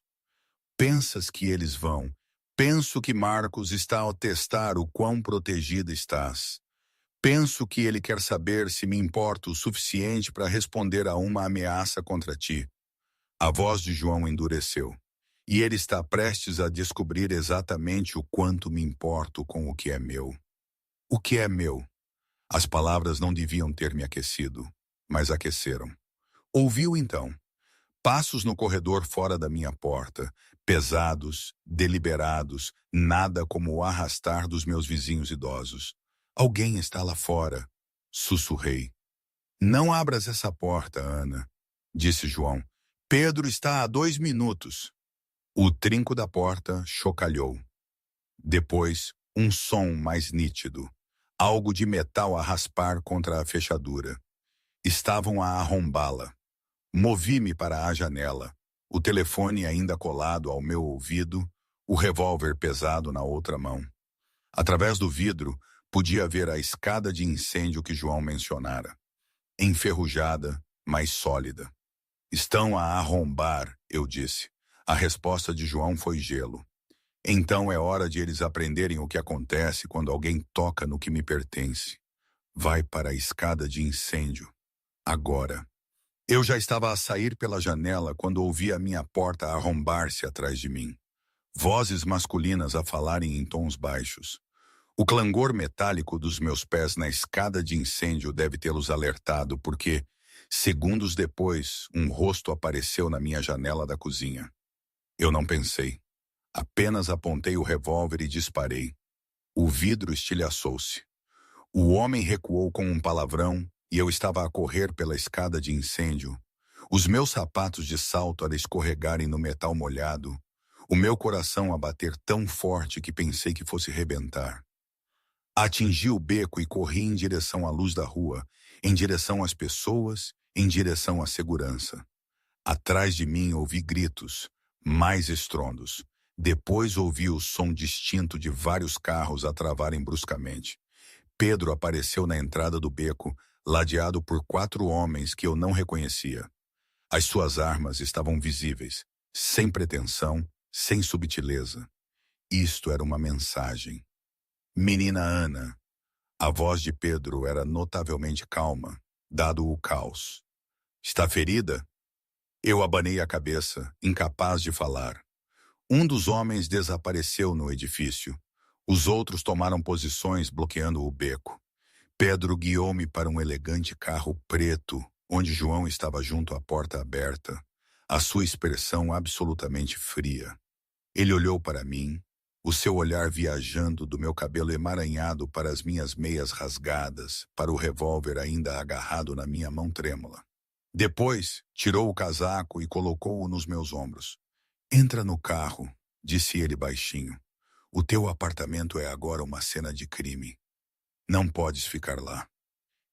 Pensas que eles vão. Penso que Marcos está a testar o quão protegida estás. Penso que ele quer saber se me importo o suficiente para responder a uma ameaça contra ti. A voz de João endureceu. E ele está prestes a descobrir exatamente o quanto me importo com o que é meu. O que é meu? As palavras não deviam ter me aquecido, mas aqueceram. Ouviu então. Passos no corredor fora da minha porta, pesados, deliberados, nada como o arrastar dos meus vizinhos idosos. Alguém está lá fora, sussurrei. Não abras essa porta, Ana, disse João. Pedro está a 2 minutos. O trinco da porta chocalhou. Depois, um som mais nítido. Algo de metal a raspar contra a fechadura. Estavam a arrombá-la. Movi-me para a janela, o telefone ainda colado ao meu ouvido, o revólver pesado na outra mão. Através do vidro, podia ver a escada de incêndio que João mencionara. Enferrujada, mas sólida. Estão a arrombar, eu disse. A resposta de João foi gelo. Então é hora de eles aprenderem o que acontece quando alguém toca no que me pertence. Vai para a escada de incêndio. Agora. Eu já estava a sair pela janela quando ouvi a minha porta arrombar-se atrás de mim. Vozes masculinas a falarem em tons baixos. O clangor metálico dos meus pés na escada de incêndio deve tê-los alertado porque, segundos depois, um rosto apareceu na minha janela da cozinha. Eu não pensei. Apenas apontei o revólver e disparei. O vidro estilhaçou-se. O homem recuou com um palavrão e eu estava a correr pela escada de incêndio. Os meus sapatos de salto a escorregarem no metal molhado. O meu coração a bater tão forte que pensei que fosse rebentar. Atingi o beco e corri em direção à luz da rua, em direção às pessoas, em direção à segurança. Atrás de mim ouvi gritos, mais estrondos. Depois ouvi o som distinto de vários carros a travarem bruscamente. Pedro apareceu na entrada do beco, ladeado por 4 homens que eu não reconhecia. As suas armas estavam visíveis, sem pretensão, sem subtileza. Isto era uma mensagem. Menina Ana. A voz de Pedro era notavelmente calma, dado o caos. Está ferida? Eu abanei a cabeça, incapaz de falar. Um dos homens desapareceu no edifício. Os outros tomaram posições bloqueando o beco. Pedro guiou-me para um elegante carro preto, onde João estava junto à porta aberta, a sua expressão absolutamente fria. Ele olhou para mim, o seu olhar viajando do meu cabelo emaranhado para as minhas meias rasgadas, para o revólver ainda agarrado na minha mão trêmula. Depois, tirou o casaco e colocou-o nos meus ombros. Entra no carro, disse ele baixinho. O teu apartamento é agora uma cena de crime. Não podes ficar lá.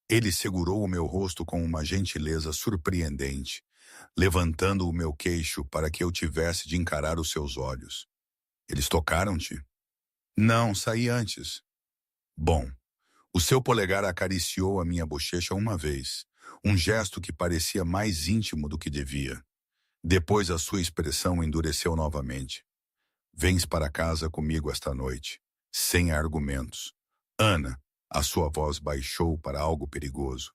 Ele segurou o meu rosto com uma gentileza surpreendente, levantando o meu queixo para que eu tivesse de encarar os seus olhos. Eles tocaram-te? Não, saí antes. Bom, o seu polegar acariciou a minha bochecha uma vez, um gesto que parecia mais íntimo do que devia. Depois a sua expressão endureceu novamente. Vens para casa comigo esta noite, sem argumentos. Ana, a sua voz baixou para algo perigoso.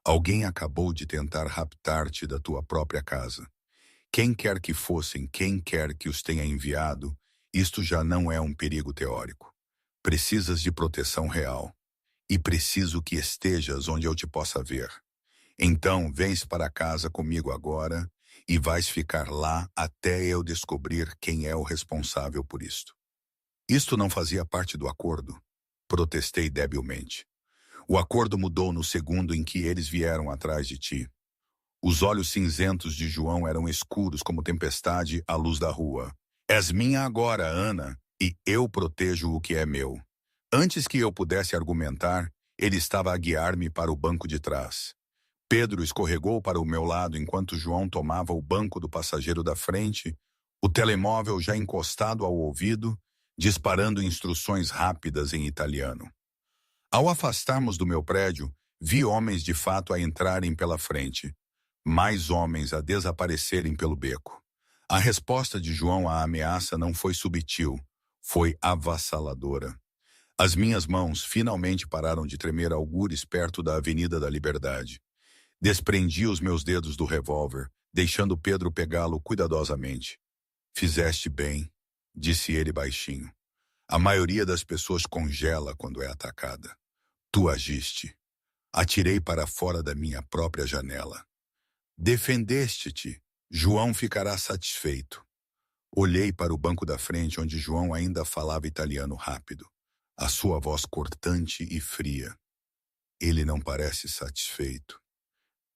Alguém acabou de tentar raptar-te da tua própria casa. Quem quer que fossem, quem quer que os tenha enviado, isto já não é um perigo teórico. Precisas de proteção real. E preciso que estejas onde eu te possa ver. Então, vens para casa comigo agora e vais ficar lá até eu descobrir quem é o responsável por isto. Isto não fazia parte do acordo, protestei debilmente. O acordo mudou no segundo em que eles vieram atrás de ti. Os olhos cinzentos de João eram escuros como tempestade à luz da rua. És minha agora, Ana, e eu protejo o que é meu. Antes que eu pudesse argumentar, ele estava a guiar-me para o banco de trás. Pedro escorregou para o meu lado enquanto João tomava o banco do passageiro da frente, o telemóvel já encostado ao ouvido, disparando instruções rápidas em italiano. Ao afastarmos do meu prédio, vi homens de fato a entrarem pela frente, mais homens a desaparecerem pelo beco. A resposta de João à ameaça não foi subtil, foi avassaladora. As minhas mãos finalmente pararam de tremer algures perto da Avenida da Liberdade. Desprendi os meus dedos do revólver, deixando Pedro pegá-lo cuidadosamente. Fizeste bem, disse ele baixinho. A maioria das pessoas congela quando é atacada. Tu agiste. Atirei para fora da minha própria janela. Defendeste-te. João ficará satisfeito. Olhei para o banco da frente onde João ainda falava italiano rápido. A sua voz cortante e fria. Ele não parece satisfeito.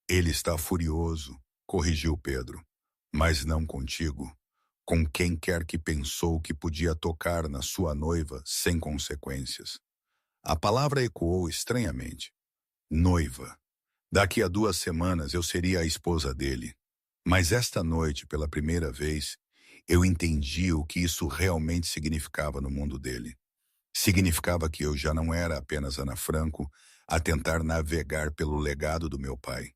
Ele está furioso, corrigiu Pedro, mas não contigo, com quem quer que pensou que podia tocar na sua noiva sem consequências. A palavra ecoou estranhamente. Noiva. Daqui a 2 semanas eu seria a esposa dele. Mas esta noite, pela primeira vez, eu entendi o que isso realmente significava no mundo dele. Significava que eu já não era apenas Ana Franco a tentar navegar pelo legado do meu pai.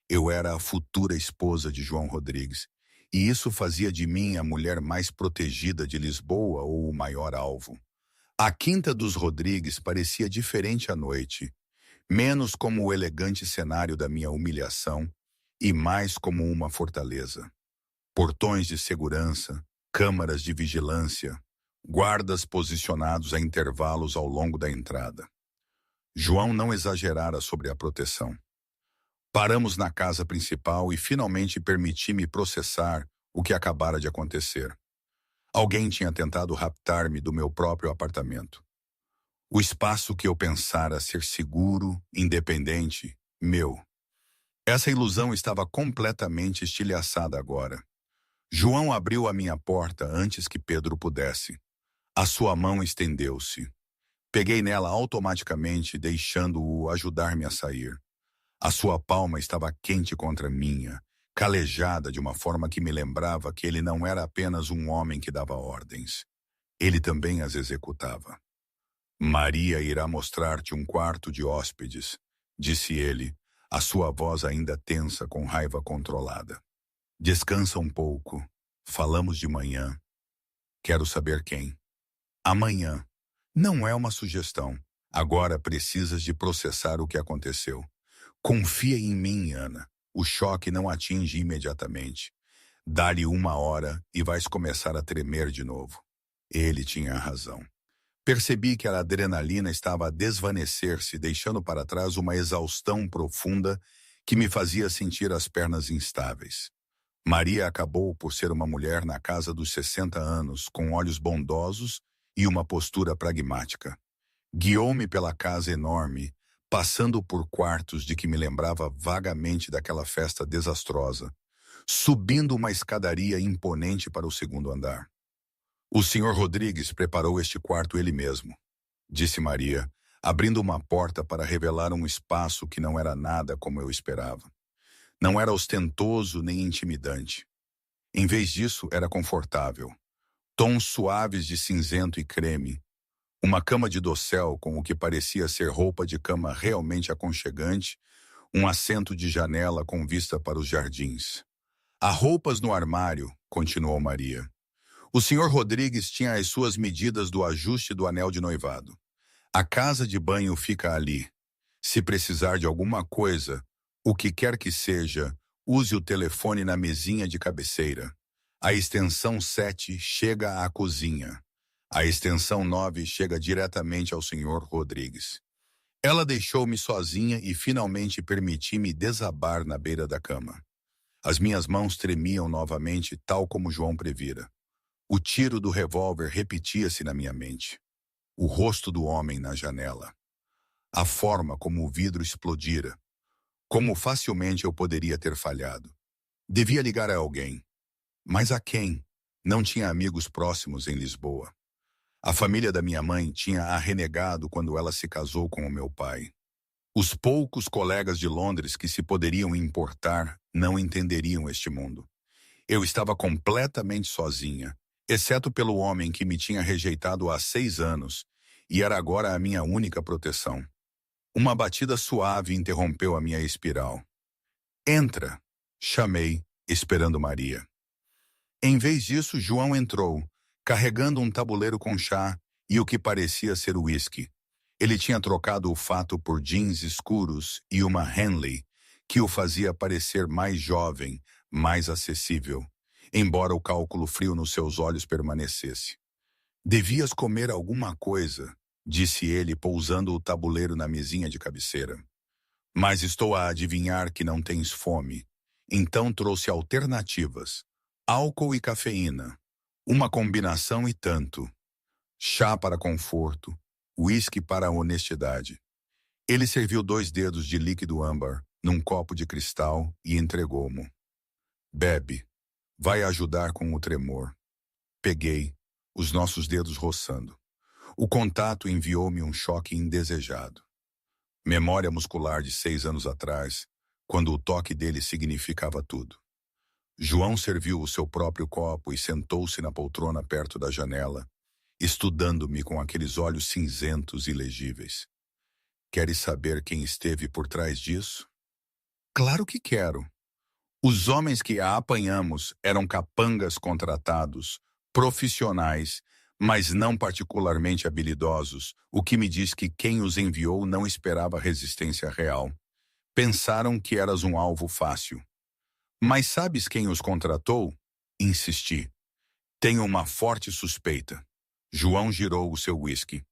Eu era a futura esposa de João Rodrigues, e isso fazia de mim a mulher mais protegida de Lisboa ou o maior alvo. A Quinta dos Rodrigues parecia diferente à noite, menos como o elegante cenário da minha humilhação e mais como uma fortaleza. Portões de segurança, câmaras de vigilância, guardas posicionados a intervalos ao longo da entrada. João não exagerara sobre a proteção. Paramos na casa principal e finalmente permiti-me processar o que acabara de acontecer. Alguém tinha tentado raptar-me do meu próprio apartamento. O espaço que eu pensara ser seguro, independente, meu. Essa ilusão estava completamente estilhaçada agora. João abriu a minha porta antes que Pedro pudesse. A sua mão estendeu-se. Peguei nela automaticamente, deixando-o ajudar-me a sair. A sua palma estava quente contra a minha, calejada de uma forma que me lembrava que ele não era apenas um homem que dava ordens. Ele também as executava. Maria irá mostrar-te um quarto de hóspedes, disse ele, a sua voz ainda tensa com raiva controlada. Descansa um pouco. Falamos de manhã. Quero saber quem. Amanhã. Não é uma sugestão. Agora precisas de processar o que aconteceu. Confia em mim, Ana. O choque não atinge imediatamente. Dá-lhe 1 hora e vais começar a tremer de novo. Ele tinha razão. Percebi que a adrenalina estava a desvanecer-se, deixando para trás uma exaustão profunda que me fazia sentir as pernas instáveis. Maria acabou por ser uma mulher na casa dos 60 anos, com olhos bondosos e uma postura pragmática. Guiou-me pela casa enorme, passando por quartos de que me lembrava vagamente daquela festa desastrosa, subindo uma escadaria imponente para o segundo andar. O Sr. Rodrigues preparou este quarto ele mesmo, disse Maria, abrindo uma porta para revelar um espaço que não era nada como eu esperava. Não era ostentoso nem intimidante. Em vez disso, era confortável. Tons suaves de cinzento e creme. Uma cama de dossel com o que parecia ser roupa de cama realmente aconchegante, um assento de janela com vista para os jardins. Há roupas no armário, continuou Maria. O Sr. Rodrigues tinha as suas medidas do ajuste do anel de noivado. A casa de banho fica ali. Se precisar de alguma coisa, o que quer que seja, use o telefone na mesinha de cabeceira. A extensão 7 chega à cozinha. A extensão 9 chega diretamente ao Sr. Rodrigues. Ela deixou-me sozinha e finalmente permitiu-me desabar na beira da cama. As minhas mãos tremiam novamente, tal como João previra. O tiro do revólver repetia-se na minha mente. O rosto do homem na janela. A forma como o vidro explodira. Como facilmente eu poderia ter falhado. Devia ligar a alguém. Mas a quem? Não tinha amigos próximos em Lisboa. A família da minha mãe tinha a renegado quando ela se casou com o meu pai. Os poucos colegas de Londres que se poderiam importar não entenderiam este mundo. Eu estava completamente sozinha, exceto pelo homem que me tinha rejeitado há 6 anos e era agora a minha única proteção. Uma batida suave interrompeu a minha espiral. Entra, chamei, esperando Maria. Em vez disso, João entrou, carregando um tabuleiro com chá e o que parecia ser uísque. Ele tinha trocado o fato por jeans escuros e uma Henley, que o fazia parecer mais jovem, mais acessível, embora o cálculo frio nos seus olhos permanecesse. Devias comer alguma coisa, disse ele, pousando o tabuleiro na mesinha de cabeceira. Mas estou a adivinhar que não tens fome. Então trouxe alternativas. Álcool e cafeína. Uma combinação e tanto. Chá para conforto. Uísque para a honestidade. Ele serviu 2 dedos de líquido âmbar num copo de cristal e entregou-mo. Bebe. Vai ajudar com o tremor. Peguei, os nossos dedos roçando. O contato enviou-me um choque indesejado. Memória muscular de 6 anos atrás, quando o toque dele significava tudo. João serviu o seu próprio copo e sentou-se na poltrona perto da janela, estudando-me com aqueles olhos cinzentos e legíveis. Queres saber quem esteve por trás disso? Claro que quero. Os homens que a apanhamos eram capangas contratados, profissionais, mas não particularmente habilidosos, o que me diz que quem os enviou não esperava resistência real. Pensaram que eras um alvo fácil. Mas sabes quem os contratou? Insisti. Tenho uma forte suspeita. João girou o seu uísque.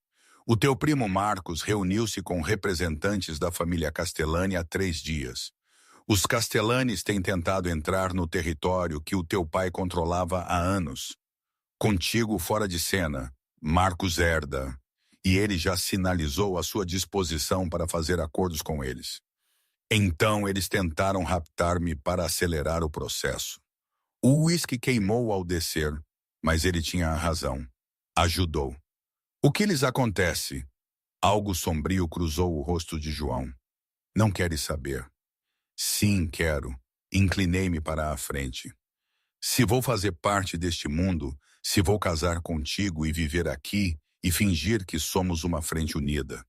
O teu primo Marcos reuniu-se com representantes da família Castellani há 3 dias. Os Castellanes têm tentado entrar no território que o teu pai controlava há anos. Contigo fora de cena, Marcos herda, e ele já sinalizou a sua disposição para fazer acordos com eles. Então eles tentaram raptar-me para acelerar o processo. O uísque queimou ao descer, mas ele tinha a razão. Ajudou. O que lhes acontece? Algo sombrio cruzou o rosto de João. Não queres saber? Sim, quero. Inclinei-me para a frente. Se vou fazer parte deste mundo, se vou casar contigo e viver aqui e fingir que somos uma frente unida,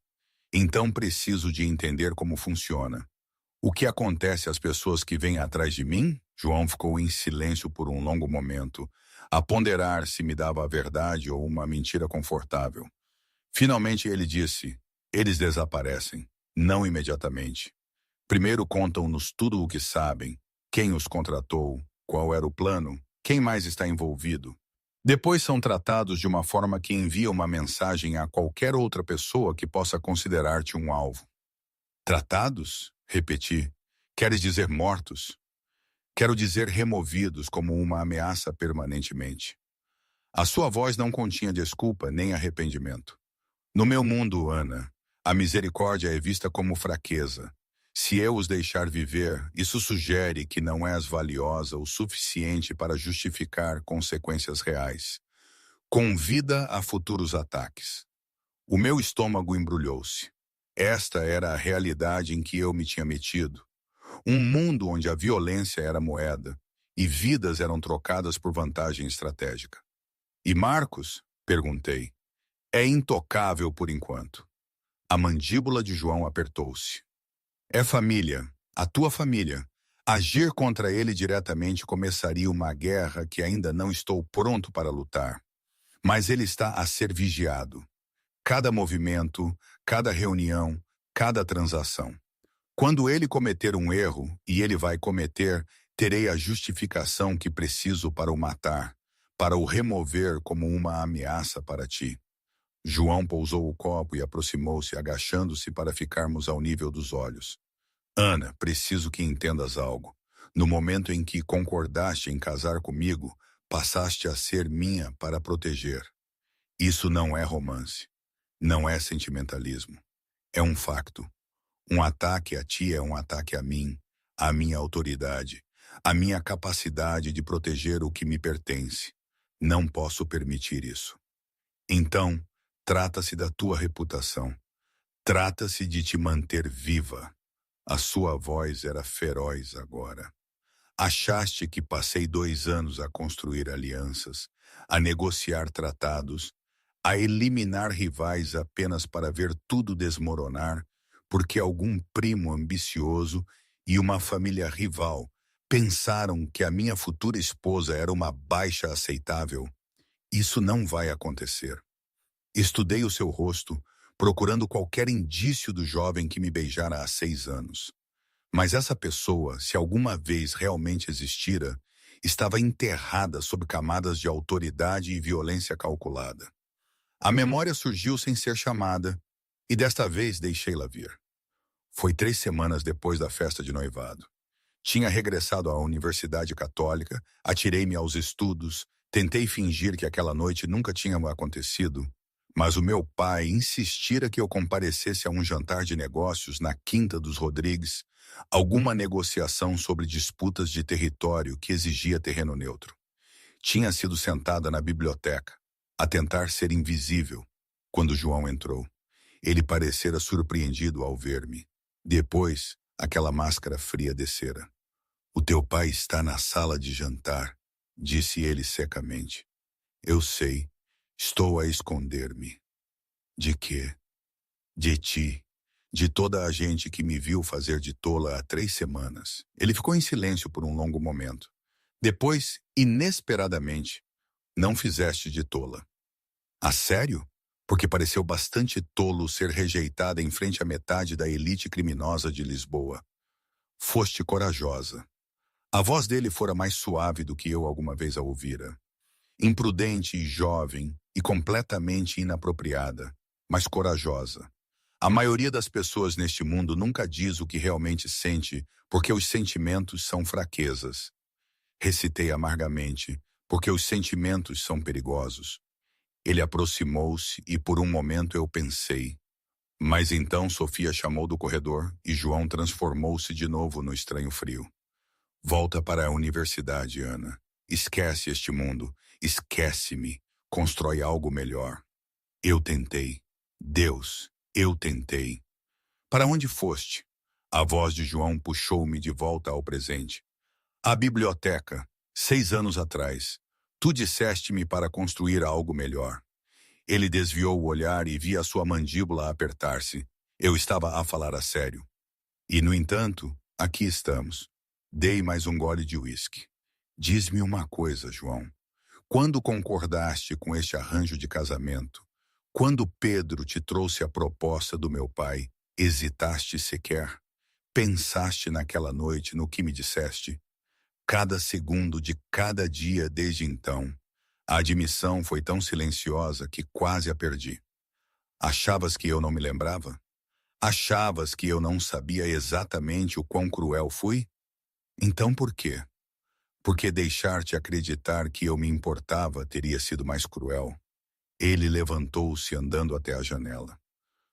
então preciso de entender como funciona. O que acontece às pessoas que vêm atrás de mim? João ficou em silêncio por um longo momento, a ponderar se me dava a verdade ou uma mentira confortável. Finalmente ele disse, eles desaparecem, não imediatamente. Primeiro contam-nos tudo o que sabem, quem os contratou, qual era o plano, quem mais está envolvido. Depois são tratados de uma forma que envia uma mensagem a qualquer outra pessoa que possa considerar-te um alvo. Tratados? Repeti. Queres dizer mortos? Quero dizer removidos como uma ameaça permanentemente. A sua voz não continha desculpa nem arrependimento. No meu mundo, Ana, a misericórdia é vista como fraqueza. Se eu os deixar viver, isso sugere que não és valiosa o suficiente para justificar consequências reais. Convida a futuros ataques. O meu estômago embrulhou-se. Esta era a realidade em que eu me tinha metido. Um mundo onde a violência era moeda e vidas eram trocadas por vantagem estratégica. E Marcos? Perguntei. É intocável por enquanto. A mandíbula de João apertou-se. É família, a tua família. Agir contra ele diretamente começaria uma guerra que ainda não estou pronto para lutar. Mas ele está a ser vigiado. Cada movimento, cada reunião, cada transação. Quando ele cometer um erro, e ele vai cometer, terei a justificação que preciso para o matar, para o remover como uma ameaça para ti. João pousou o copo e aproximou-se, agachando-se para ficarmos ao nível dos olhos. Ana, preciso que entendas algo. No momento em que concordaste em casar comigo, passaste a ser minha para proteger. Isso não é romance. Não é sentimentalismo. É um facto. Um ataque a ti é um ataque a mim, à minha autoridade, à minha capacidade de proteger o que me pertence. Não posso permitir isso. Então, trata-se da tua reputação. Trata-se de te manter viva. A sua voz era feroz agora. Achaste que passei 2 anos a construir alianças, a negociar tratados, a eliminar rivais apenas para ver tudo desmoronar, porque algum primo ambicioso e uma família rival pensaram que a minha futura esposa era uma baixa aceitável. Isso não vai acontecer. Estudei o seu rosto, procurando qualquer indício do jovem que me beijara há 6 anos. Mas essa pessoa, se alguma vez realmente existira, estava enterrada sob camadas de autoridade e violência calculada. A memória surgiu sem ser chamada, e desta vez deixei-la vir. Foi 3 semanas depois da festa de noivado. Tinha regressado à Universidade Católica, atirei-me aos estudos, tentei fingir que aquela noite nunca tinha acontecido, mas o meu pai insistira que eu comparecesse a um jantar de negócios na Quinta dos Rodrigues, alguma negociação sobre disputas de território que exigia terreno neutro. Tinha sido sentada na biblioteca, a tentar ser invisível, quando João entrou. Ele parecera surpreendido ao ver-me. Depois, aquela máscara fria descera. O teu pai está na sala de jantar, disse ele secamente. Eu sei, estou a esconder-me. De quê? De ti. De toda a gente que me viu fazer de tola há 3 semanas. Ele ficou em silêncio por um longo momento. Depois, inesperadamente, não fizeste de tola. A sério? Porque pareceu bastante tolo ser rejeitada em frente à metade da elite criminosa de Lisboa. Foste corajosa. A voz dele fora mais suave do que eu alguma vez a ouvira. Imprudente e jovem e completamente inapropriada, mas corajosa. A maioria das pessoas neste mundo nunca diz o que realmente sente, porque os sentimentos são fraquezas. Recitei amargamente, porque os sentimentos são perigosos. Ele aproximou-se e por um momento eu pensei. Mas então Sofia chamou do corredor e João transformou-se de novo no estranho frio. Volta para a universidade, Ana. Esquece este mundo. Esquece-me. Constrói algo melhor. Eu tentei. Deus, eu tentei. Para onde foste? A voz de João puxou-me de volta ao presente. A biblioteca, 6 anos atrás. Tu disseste-me para construir algo melhor. Ele desviou o olhar e vi a sua mandíbula apertar-se. Eu estava a falar a sério. E, no entanto, aqui estamos. Dei mais um gole de uísque. Diz-me uma coisa, João. Quando concordaste com este arranjo de casamento, quando Pedro te trouxe a proposta do meu pai, hesitaste sequer? Pensaste naquela noite no que me disseste? Cada segundo de cada dia desde então, a admissão foi tão silenciosa que quase a perdi. Achavas que eu não me lembrava? Achavas que eu não sabia exatamente o quão cruel fui? Então por quê? porque deixar-te acreditar que eu me importava teria sido mais cruel. Ele levantou-se andando até a janela.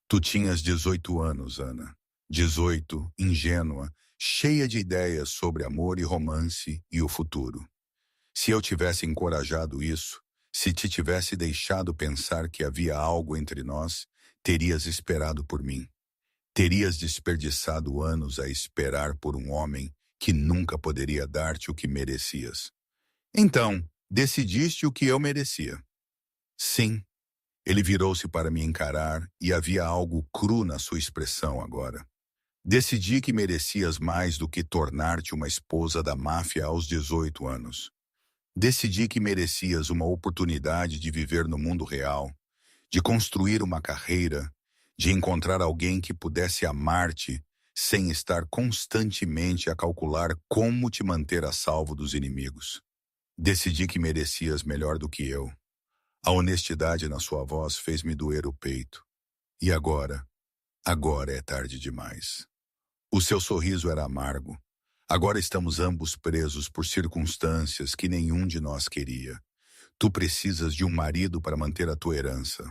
Tu tinhas 18 anos, Ana. 18, ingênua, cheia de ideias sobre amor e romance e o futuro. Se eu tivesse encorajado isso, se te tivesse deixado pensar que havia algo entre nós, terias esperado por mim. Terias desperdiçado anos a esperar por um homem que nunca poderia dar-te o que merecias. Então, decidiste o que eu merecia. Sim. Ele virou-se para me encarar e havia algo cru na sua expressão agora. Decidi que merecias mais do que tornar-te uma esposa da máfia aos 18 anos. Decidi que merecias uma oportunidade de viver no mundo real, de construir uma carreira, de encontrar alguém que pudesse amar-te sem estar constantemente a calcular como te manter a salvo dos inimigos. Decidi que merecias melhor do que eu. A honestidade na sua voz fez-me doer o peito. E agora? Agora é tarde demais. O seu sorriso era amargo. Agora estamos ambos presos por circunstâncias que nenhum de nós queria. Tu precisas de um marido para manter a tua herança.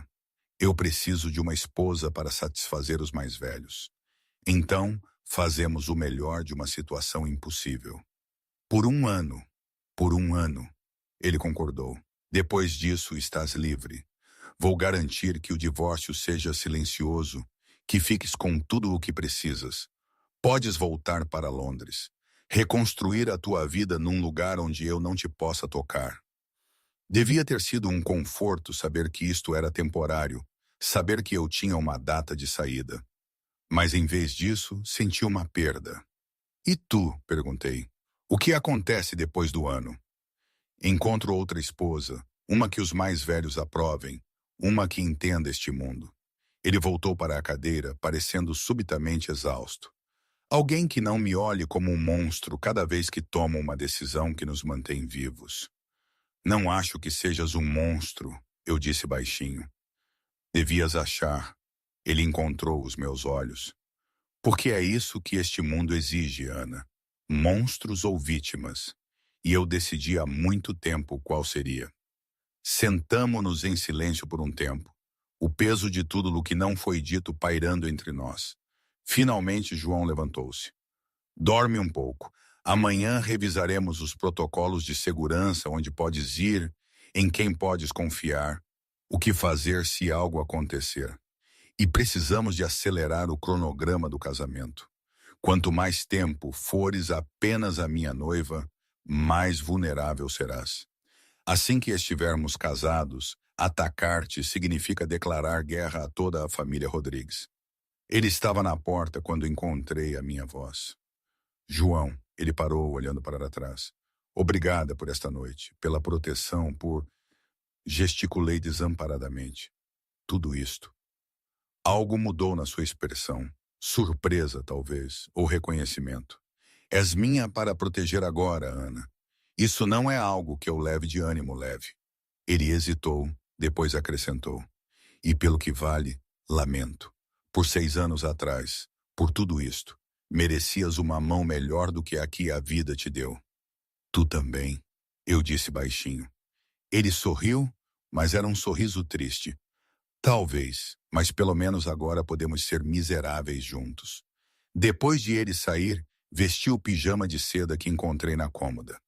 Eu preciso de uma esposa para satisfazer os mais velhos. Então, fazemos o melhor de uma situação impossível. Por um ano, ele concordou. Depois disso, estás livre. Vou garantir que o divórcio seja silencioso, que fiques com tudo o que precisas. Podes voltar para Londres, reconstruir a tua vida num lugar onde eu não te possa tocar. Devia ter sido um conforto saber que isto era temporário, saber que eu tinha uma data de saída. Mas em vez disso, senti uma perda. E tu? Perguntei. O que acontece depois do ano? Encontro outra esposa, uma que os mais velhos aprovem, uma que entenda este mundo. Ele voltou para a cadeira, parecendo subitamente exausto. Alguém que não me olhe como um monstro cada vez que tomo uma decisão que nos mantém vivos. Não acho que sejas um monstro, eu disse baixinho. Devias achar. Ele encontrou os meus olhos. Porque é isso que este mundo exige, Ana. Monstros ou vítimas. E eu decidi há muito tempo qual seria. Sentamo-nos em silêncio por um tempo. O peso de tudo o que não foi dito pairando entre nós. Finalmente João levantou-se. Dorme um pouco. Amanhã revisaremos os protocolos de segurança onde podes ir, em quem podes confiar, o que fazer se algo acontecer. E precisamos de acelerar o cronograma do casamento. Quanto mais tempo fores apenas a minha noiva, mais vulnerável serás. Assim que estivermos casados, atacar-te significa declarar guerra a toda a família Rodrigues. Ele estava na porta quando encontrei a minha voz. João, ele parou olhando para trás. Obrigada por esta noite, pela proteção, por... Gesticulei desamparadamente. Tudo isto. Algo mudou na sua expressão. Surpresa, talvez, ou reconhecimento. És minha para proteger agora, Ana. Isso não é algo que eu leve de ânimo leve. Ele hesitou, depois acrescentou. E pelo que vale, lamento. Por 6 anos atrás, por tudo isto, merecias uma mão melhor do que a que a vida te deu. Tu também, eu disse baixinho. Ele sorriu, mas era um sorriso triste. Talvez, mas pelo menos agora podemos ser miseráveis juntos. Depois de ele sair, vesti o pijama de seda que encontrei na cômoda.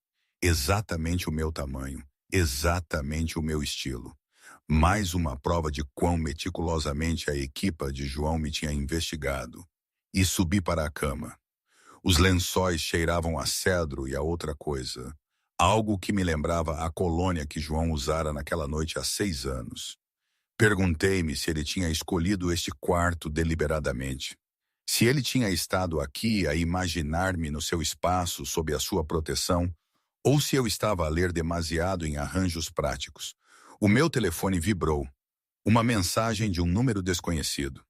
Exatamente o meu tamanho, exatamente o meu estilo. Mais uma prova de quão meticulosamente a equipa de João me tinha investigado. E subi para a cama. Os lençóis cheiravam a cedro e a outra coisa. Algo que me lembrava a colônia que João usara naquela noite há 6 anos. Perguntei-me se ele tinha escolhido este quarto deliberadamente. Se ele tinha estado aqui a imaginar-me no seu espaço sob a sua proteção, ou se eu estava a ler demasiado em arranjos práticos. O meu telefone vibrou. Uma mensagem de um número desconhecido.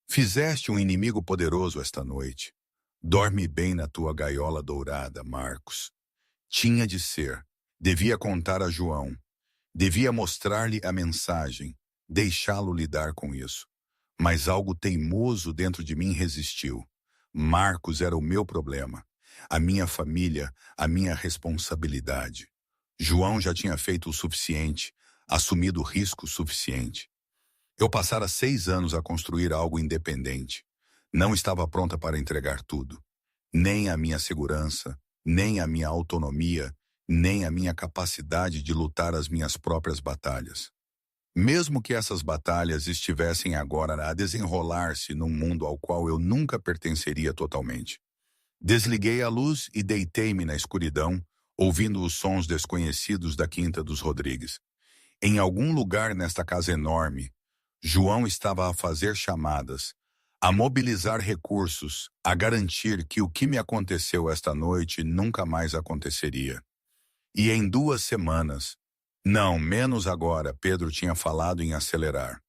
Fizeste um inimigo poderoso esta noite. Dorme bem na tua gaiola dourada, Marcos. Tinha de ser. Devia contar a João. Devia mostrar-lhe a mensagem, deixá-lo lidar com isso. Mas algo teimoso dentro de mim resistiu. Marcos era o meu problema. a minha família, a minha responsabilidade. João já tinha feito o suficiente, assumido o risco suficiente. Eu passara 6 anos a construir algo independente. Não estava pronta para entregar tudo. Nem a minha segurança, nem a minha autonomia, nem a minha capacidade de lutar as minhas próprias batalhas. Mesmo que essas batalhas estivessem agora a desenrolar-se num mundo ao qual eu nunca pertenceria totalmente. Desliguei a luz e deitei-me na escuridão, ouvindo os sons desconhecidos da Quinta dos Rodrigues. Em algum lugar nesta casa enorme, João estava a fazer chamadas, a mobilizar recursos, a garantir que o que me aconteceu esta noite nunca mais aconteceria. E em 2 semanas, não, menos agora, Pedro tinha falado em acelerar.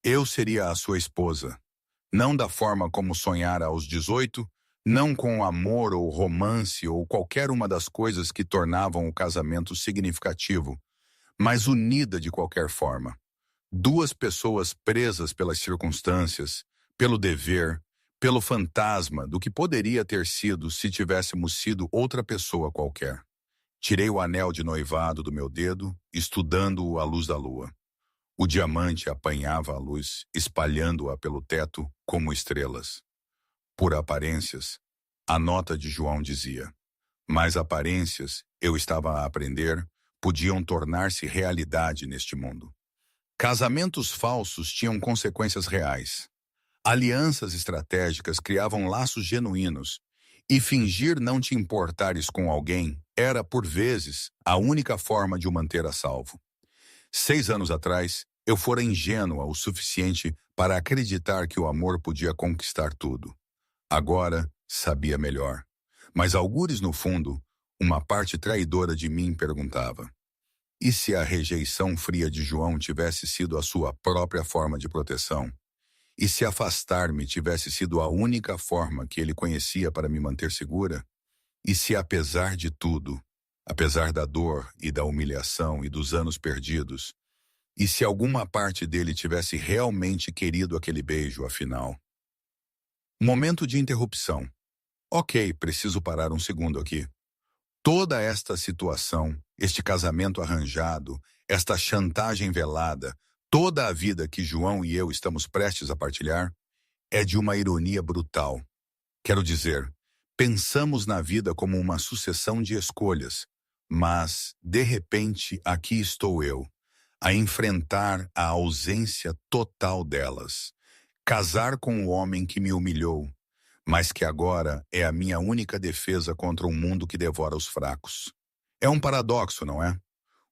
Eu seria a sua esposa, não da forma como sonhara aos 18, não com amor ou romance ou qualquer uma das coisas que tornavam o casamento significativo, mas unida de qualquer forma. 2 pessoas presas pelas circunstâncias, pelo dever, pelo fantasma do que poderia ter sido se tivéssemos sido outra pessoa qualquer. Tirei o anel de noivado do meu dedo, estudando-o à luz da lua. O diamante apanhava a luz, espalhando-a pelo teto como estrelas. Por aparências, a nota de João dizia, mas aparências, eu estava a aprender, podiam tornar-se realidade neste mundo. Casamentos falsos tinham consequências reais. Alianças estratégicas criavam laços genuínos, e fingir não te importares com alguém era, por vezes, a única forma de o manter a salvo. 6 anos atrás, eu fora ingênua o suficiente para acreditar que o amor podia conquistar tudo. Agora, sabia melhor. Mas algures no fundo, uma parte traidora de mim perguntava, e se a rejeição fria de João tivesse sido a sua própria forma de proteção? E se afastar-me tivesse sido a única forma que ele conhecia para me manter segura? E se, apesar de tudo, apesar da dor e da humilhação e dos anos perdidos, e se alguma parte dele tivesse realmente querido aquele beijo, afinal? Momento de interrupção. Ok, preciso parar um segundo aqui. Toda esta situação, este casamento arranjado, esta chantagem velada, toda a vida que João e eu estamos prestes a partilhar, é de uma ironia brutal. Quero dizer, pensamos na vida como uma sucessão de escolhas, mas, de repente, aqui estou eu, a enfrentar a ausência total delas. Casar com o homem que me humilhou, mas que agora é a minha única defesa contra um mundo que devora os fracos. É um paradoxo, não é?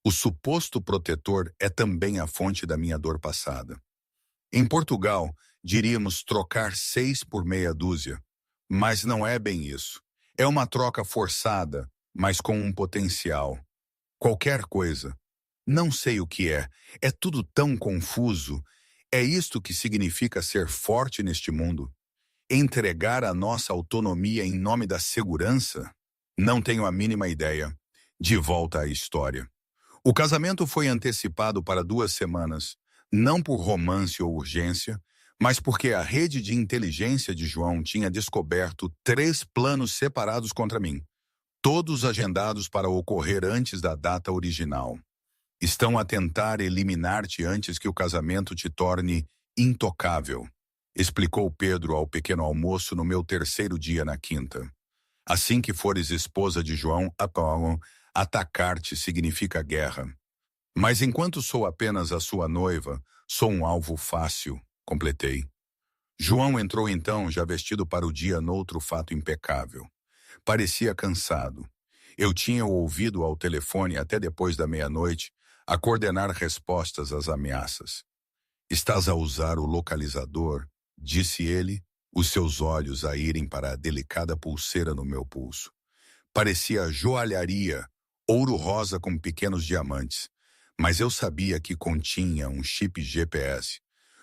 O suposto protetor é também a fonte da minha dor passada. Em Portugal, diríamos trocar 6 por meia dúzia, mas não é bem isso. É uma troca forçada, mas com um potencial. Qualquer coisa. Não sei o que é. É tudo tão confuso. É isto que significa ser forte neste mundo? Entregar a nossa autonomia em nome da segurança? Não tenho a mínima ideia. De volta à história. O casamento foi antecipado para 2 semanas, não por romance ou urgência, mas porque a rede de inteligência de João tinha descoberto 3 planos separados contra mim, todos agendados para ocorrer antes da data original. Estão a tentar eliminar-te antes que o casamento te torne intocável, explicou Pedro ao pequeno almoço no meu 3º dia na quinta. Assim que fores esposa de João, atacar-te significa guerra. Mas enquanto sou apenas a sua noiva, sou um alvo fácil, completei. João entrou então, já vestido para o dia noutro fato impecável. Parecia cansado. Eu tinha-o ouvido ao telefone até depois da meia-noite, a coordenar respostas às ameaças. Estás a usar o localizador, disse ele, os seus olhos a irem para a delicada pulseira no meu pulso. Parecia joalharia, ouro rosa com pequenos diamantes, mas eu sabia que continha um chip GPS.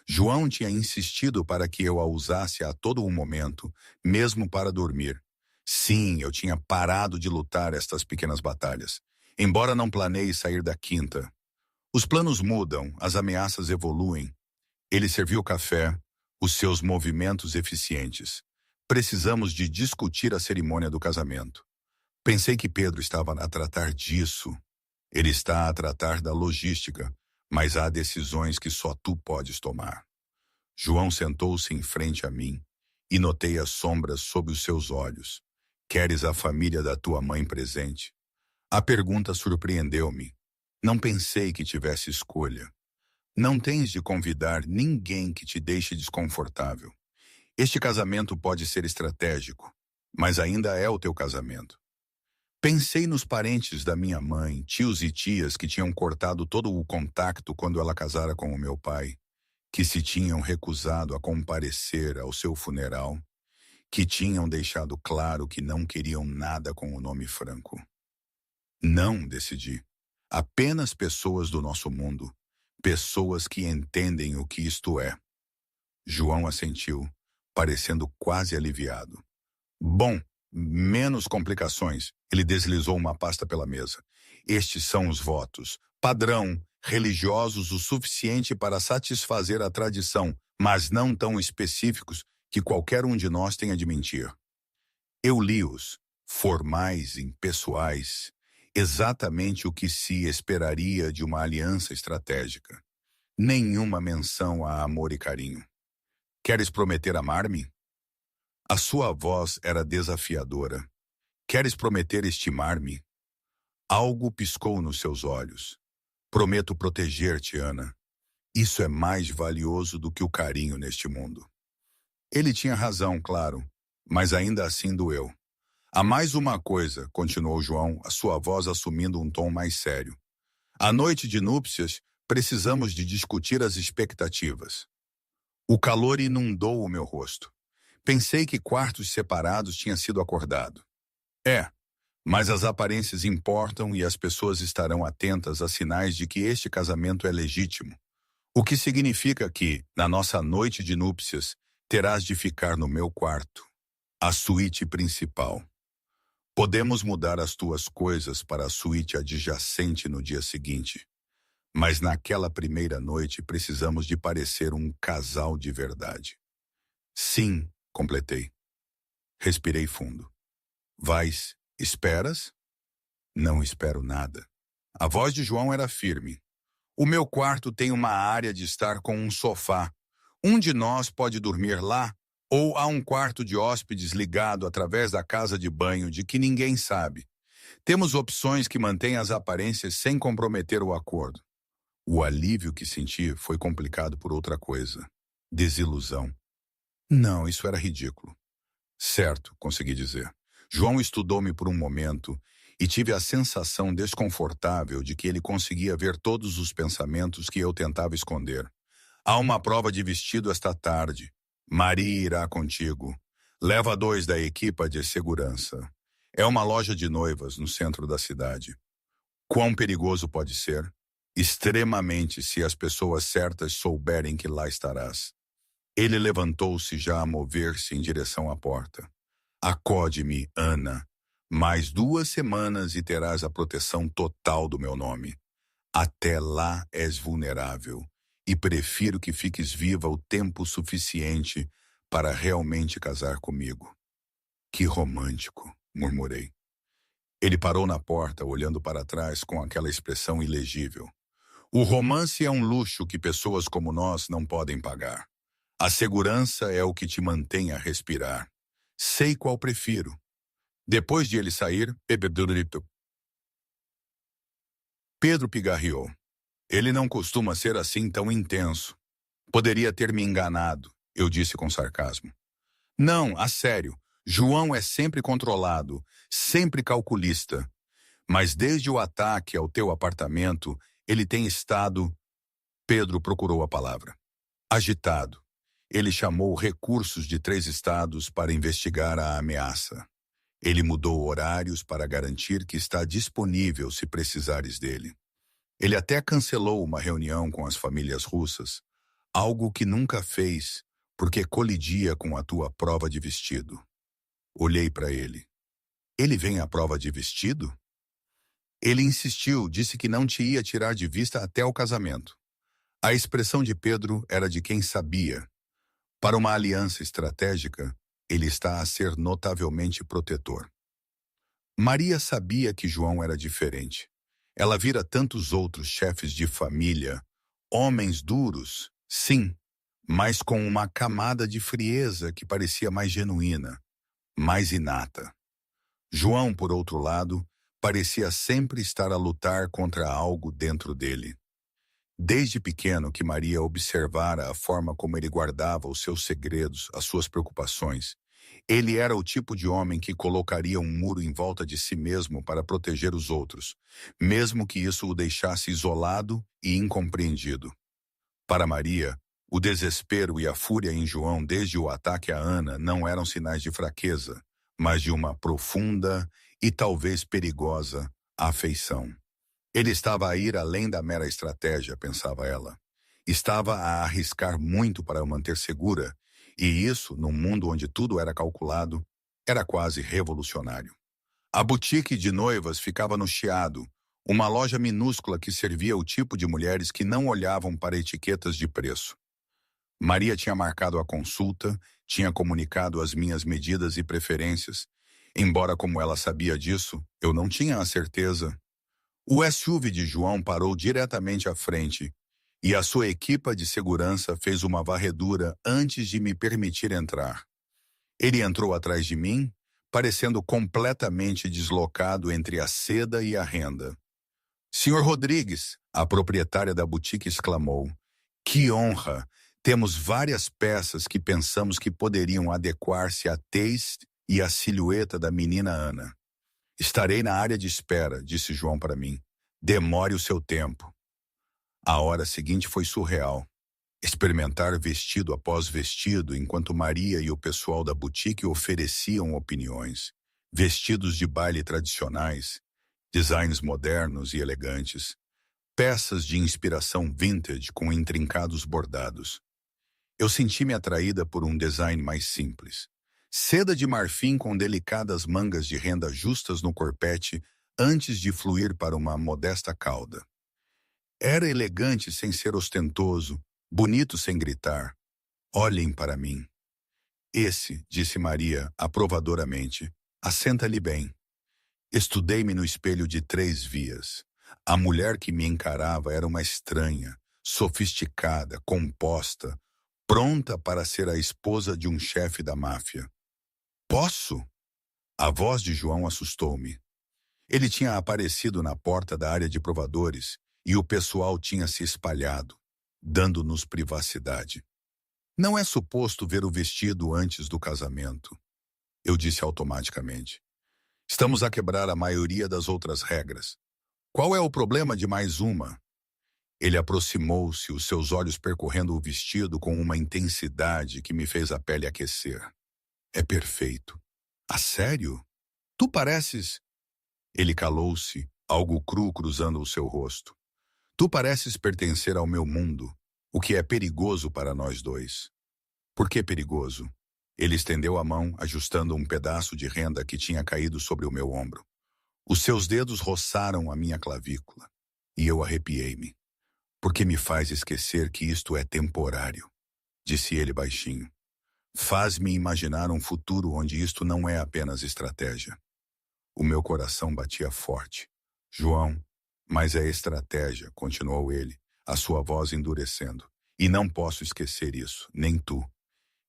João tinha insistido para que eu a usasse a todo o momento, mesmo para dormir. Sim, eu tinha parado de lutar estas pequenas batalhas, embora não planeie sair da quinta. Os planos mudam, as ameaças evoluem. Ele serviu café, os seus movimentos eficientes. Precisamos de discutir a cerimônia do casamento. Pensei que Pedro estava a tratar disso. Ele está a tratar da logística, mas há decisões que só tu podes tomar. João sentou-se em frente a mim e notei as sombras sob os seus olhos. Queres a família da tua mãe presente? A pergunta surpreendeu-me. Não pensei que tivesse escolha. Não tens de convidar ninguém que te deixe desconfortável. Este casamento pode ser estratégico, mas ainda é o teu casamento. Pensei nos parentes da minha mãe, tios e tias que tinham cortado todo o contato quando ela casara com o meu pai, que se tinham recusado a comparecer ao seu funeral, que tinham deixado claro que não queriam nada com o nome Franco. Não, decidi. Apenas pessoas do nosso mundo, pessoas que entendem o que isto é. João assentiu, parecendo quase aliviado. Bom, menos complicações. Ele deslizou uma pasta pela mesa. Estes são os votos. Padrão, religiosos o suficiente para satisfazer a tradição, mas não tão específicos que qualquer um de nós tenha de mentir. Eu li-os, formais, impessoais, exatamente o que se esperaria de uma aliança estratégica. Nenhuma menção a amor e carinho. Queres prometer amar-me? A sua voz era desafiadora. Queres prometer estimar-me? Algo piscou nos seus olhos. Prometo proteger-te, Ana. Isso é mais valioso do que o carinho neste mundo. Ele tinha razão, claro, mas ainda assim doeu. Há mais uma coisa, continuou João, a sua voz assumindo um tom mais sério. À noite de núpcias, precisamos de discutir as expectativas. O calor inundou o meu rosto. Pensei que quartos separados tinha sido acordado. Mas as aparências importam e as pessoas estarão atentas a sinais de que este casamento é legítimo. O que significa que, na nossa noite de núpcias, terás de ficar no meu quarto, a suíte principal. Podemos mudar as tuas coisas para a suíte adjacente no dia seguinte, mas naquela primeira noite precisamos de parecer um casal de verdade. Sim, completei. Respirei fundo. Vais, esperas? Não espero nada. A voz de João era firme. O meu quarto tem uma área de estar com um sofá. Um de nós pode dormir lá, ou há um quarto de hóspedes ligado através da casa de banho de que ninguém sabe. Temos opções que mantêm as aparências sem comprometer o acordo. O alívio que senti foi complicado por outra coisa. Desilusão. Não, isso era ridículo. Certo, consegui dizer. João estudou-me por um momento e tive a sensação desconfortável de que ele conseguia ver todos os pensamentos que eu tentava esconder. Há uma prova de vestido esta tarde. Maria irá contigo. Leva 2 da equipa de segurança. É uma loja de noivas no centro da cidade. Quão perigoso pode ser? Extremamente, se as pessoas certas souberem que lá estarás. Ele levantou-se já a mover-se em direção à porta. Acode-me, Ana. Mais 2 semanas e terás a proteção total do meu nome. Até lá és vulnerável, e prefiro que fiques viva o tempo suficiente para realmente casar comigo. Que romântico, murmurei. Ele parou na porta, olhando para trás com aquela expressão ilegível. O romance é um luxo que pessoas como nós não podem pagar. A segurança é o que te mantém a respirar. Sei qual prefiro. Depois de ele sair, Pedro pigarreou. Ele não costuma ser assim tão intenso. Poderia ter me enganado, eu disse com sarcasmo. Não, a sério. João é sempre controlado, sempre calculista. Mas desde o ataque ao teu apartamento, ele tem estado... Pedro procurou a palavra. Agitado. Ele chamou recursos de 3 estados para investigar a ameaça. Ele mudou horários para garantir que está disponível se precisares dele. Ele até cancelou uma reunião com as famílias russas, algo que nunca fez, porque colidia com a tua prova de vestido. Olhei para ele. Ele vem à prova de vestido? Ele insistiu, disse que não te ia tirar de vista até o casamento. A expressão de Pedro era de quem sabia. Para uma aliança estratégica, Ele está a ser notavelmente protetor. Maria sabia que João era diferente. Ela vira tantos outros chefes de família, homens duros, sim, mas com uma camada de frieza que parecia mais genuína, mais inata. João, por outro lado, parecia sempre estar a lutar contra algo dentro dele. Desde pequeno que Maria observara a forma como ele guardava os seus segredos, as suas preocupações. Ele era o tipo de homem que colocaria um muro em volta de si mesmo para proteger os outros, mesmo que isso o deixasse isolado e incompreendido. Para Maria, o desespero e a fúria em João desde o ataque a Ana não eram sinais de fraqueza, mas de uma profunda e talvez perigosa afeição. Ele estava a ir além da mera estratégia, pensava ela. Estava a arriscar muito para o manter segura, e isso, num mundo onde tudo era calculado, era quase revolucionário. A boutique de noivas ficava no Chiado, uma loja minúscula que servia o tipo de mulheres que não olhavam para etiquetas de preço. Maria tinha marcado a consulta, tinha comunicado as minhas medidas e preferências, embora, como ela sabia disso, eu não tinha a certeza. O SUV de João parou diretamente à frente e a sua equipa de segurança fez uma varredura antes de me permitir entrar. Ele entrou atrás de mim, parecendo completamente deslocado entre a seda e a renda. Senhor Rodrigues, a proprietária da boutique exclamou, que honra! Temos várias peças que pensamos que poderiam adequar-se à taste e à silhueta da menina Ana. Estarei na área de espera, disse João para mim. Demore o seu tempo. A hora seguinte foi surreal. Experimentar vestido após vestido enquanto Maria e o pessoal da boutique ofereciam opiniões. Vestidos de baile tradicionais, designs modernos e elegantes, peças de inspiração vintage com intrincados bordados. Eu senti-me atraída por um design mais simples. Seda de marfim com delicadas mangas de renda justas no corpete antes de fluir para uma modesta cauda. Era elegante sem ser ostentoso, bonito sem gritar. Olhem para mim. Esse, disse Maria aprovadoramente, assenta-lhe bem. Estudei-me no espelho de 3 vias. A mulher que me encarava era uma estranha, sofisticada, composta, pronta para ser a esposa de um chefe da máfia. Posso? A voz de João assustou-me. Ele tinha aparecido na porta da área de provadores e o pessoal tinha se espalhado, dando-nos privacidade. Não é suposto ver o vestido antes do casamento, eu disse automaticamente. Estamos a quebrar a maioria das outras regras. Qual é o problema de mais uma? Ele aproximou-se, os seus olhos percorrendo o vestido com uma intensidade que me fez a pele aquecer. É perfeito. A sério? Tu pareces... Ele calou-se, algo cru cruzando o seu rosto. Tu pareces pertencer ao meu mundo, o que é perigoso para nós dois. Por que perigoso? Ele estendeu a mão, ajustando um pedaço de renda que tinha caído sobre o meu ombro. Os seus dedos roçaram a minha clavícula, e eu arrepiei-me. Porque me faz esquecer que isto é temporário, disse ele baixinho. Faz-me imaginar um futuro onde isto não é apenas estratégia. O meu coração batia forte. João, mas é estratégia, continuou ele, a sua voz endurecendo. E não posso esquecer isso, nem tu.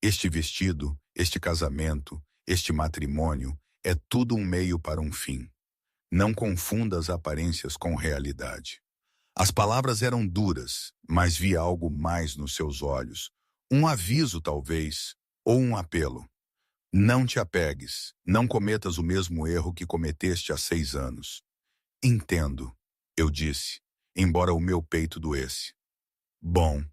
Este vestido, este casamento, este matrimônio, é tudo um meio para um fim. Não confunda as aparências com realidade. As palavras eram duras, mas vi algo mais nos seus olhos. Um aviso, talvez, ou um apelo. Não te apegues, não cometas o mesmo erro que cometeste há 6 anos. Entendo, eu disse, embora o meu peito doesse. Bom,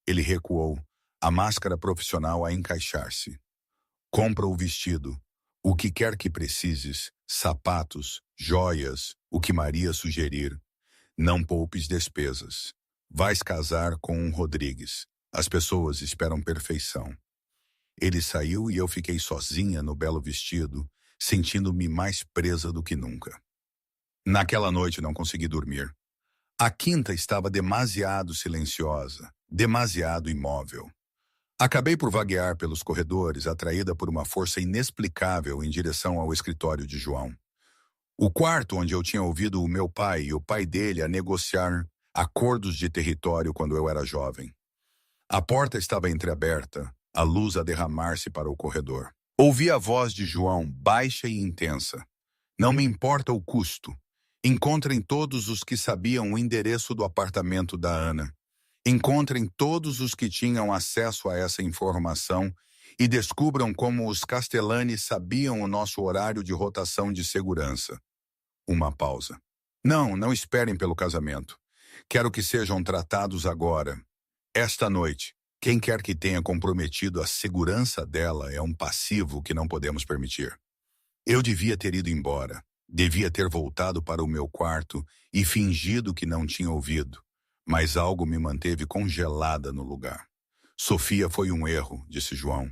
ele recuou, a máscara profissional a encaixar-se. Compra o vestido, o que quer que precises, sapatos, joias, o que Maria sugerir. Não poupes despesas. Vais casar com um Rodrigues. As pessoas esperam perfeição. Ele saiu e eu fiquei sozinha no belo vestido, sentindo-me mais presa do que nunca. Naquela noite não consegui dormir. A quinta estava demasiado silenciosa, demasiado imóvel. Acabei por vaguear pelos corredores, atraída por uma força inexplicável em direção ao escritório de João. O quarto onde eu tinha ouvido o meu pai e o pai dele a negociar acordos de território quando eu era jovem. A porta estava entreaberta, a luz a derramar-se para o corredor. Ouvi a voz de João, baixa e intensa. Não me importa o custo. Encontrem todos os que sabiam o endereço do apartamento da Ana. Encontrem todos os que tinham acesso a essa informação e descubram como os Castellani sabiam o nosso horário de rotação de segurança. Uma pausa. Não esperem pelo casamento. Quero que sejam tratados agora. Esta noite, quem quer que tenha comprometido a segurança dela é um passivo que não podemos permitir. Eu devia ter ido embora. Devia ter voltado para o meu quarto e fingido que não tinha ouvido. Mas algo me manteve congelada no lugar. Sofia foi um erro, disse João.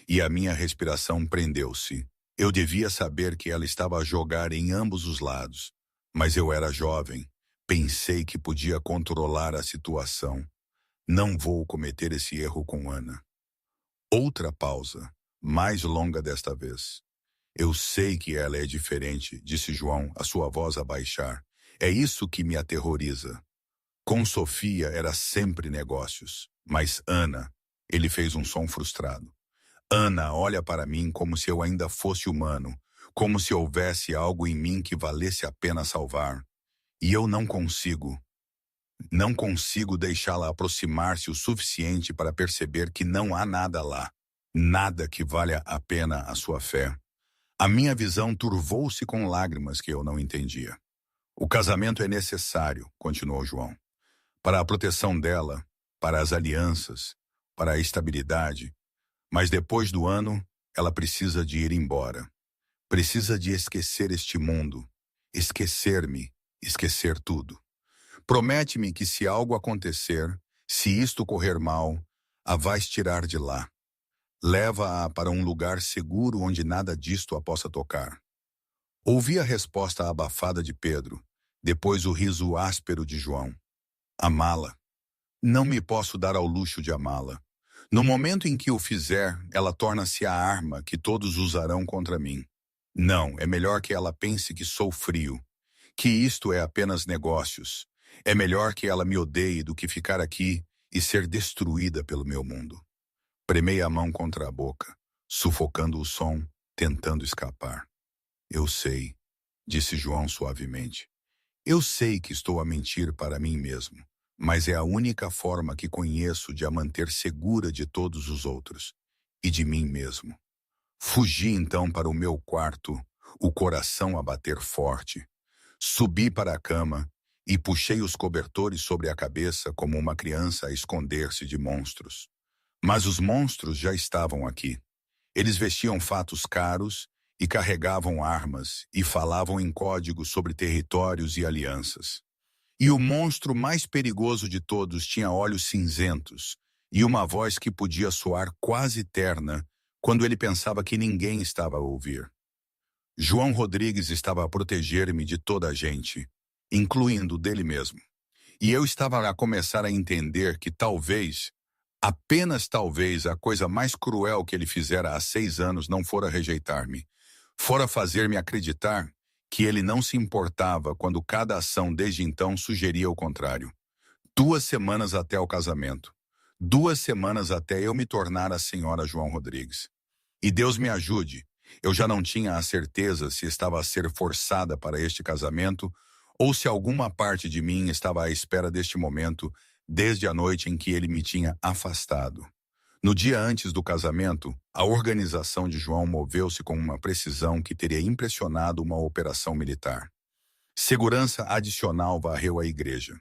E a minha respiração prendeu-se. Eu devia saber que ela estava a jogar em ambos os lados. Mas eu era jovem. Pensei que podia controlar a situação. Não vou cometer esse erro com Ana. Outra pausa, mais longa desta vez. Eu sei que ela é diferente, disse João, a sua voz a baixar. É isso que me aterroriza. Com Sofia era sempre negócios, mas Ana, ele fez um som frustrado. Ana olha para mim como se eu ainda fosse humano, como se houvesse algo em mim que valesse a pena salvar. E eu não consigo deixá-la aproximar-se o suficiente para perceber que não há nada lá, nada que valha a pena a sua fé. A minha visão turvou-se com lágrimas que eu não entendia. O casamento é necessário, continuou João, para a proteção dela, para as alianças, para a estabilidade. Mas depois do ano, ela precisa de ir embora. Precisa de esquecer este mundo, esquecer-me, esquecer tudo. Promete-me que se algo acontecer, se isto correr mal, a vais tirar de lá. Leva-a para um lugar seguro onde nada disto a possa tocar. Ouvi a resposta abafada de Pedro, depois o riso áspero de João. Amá-la. Não me posso dar ao luxo de amá-la. No momento em que o fizer, ela torna-se a arma que todos usarão contra mim. Não, é melhor que ela pense que sou frio, que isto é apenas negócios. É melhor que ela me odeie do que ficar aqui e ser destruída pelo meu mundo. Premei a mão contra a boca, sufocando o som, tentando escapar. Eu sei, disse João suavemente. Eu sei que estou a mentir para mim mesmo, mas é a única forma que conheço de a manter segura de todos os outros e de mim mesmo. Fugi então para o meu quarto, o coração a bater forte. Subi para a cama e puxei os cobertores sobre a cabeça como uma criança a esconder-se de monstros. Mas os monstros já estavam aqui. Eles vestiam fatos caros e carregavam armas e falavam em códigos sobre territórios e alianças. E o monstro mais perigoso de todos tinha olhos cinzentos e uma voz que podia soar quase terna quando ele pensava que ninguém estava a ouvir. João Rodrigues estava a proteger-me de toda a gente, incluindo dele mesmo. E eu estava a começar a entender que talvez, apenas talvez, a coisa mais cruel que ele fizera há 6 anos não fora rejeitar-me. Fora fazer-me acreditar que ele não se importava quando cada ação desde então sugeria o contrário. 2 semanas até o casamento. 2 semanas até eu me tornar a senhora João Rodrigues. E Deus me ajude, eu já não tinha a certeza se estava a ser forçada para este casamento ou se alguma parte de mim estava à espera deste momento desde a noite em que ele me tinha afastado. No dia antes do casamento, a organização de João moveu-se com uma precisão que teria impressionado uma operação militar. Segurança adicional varreu a igreja.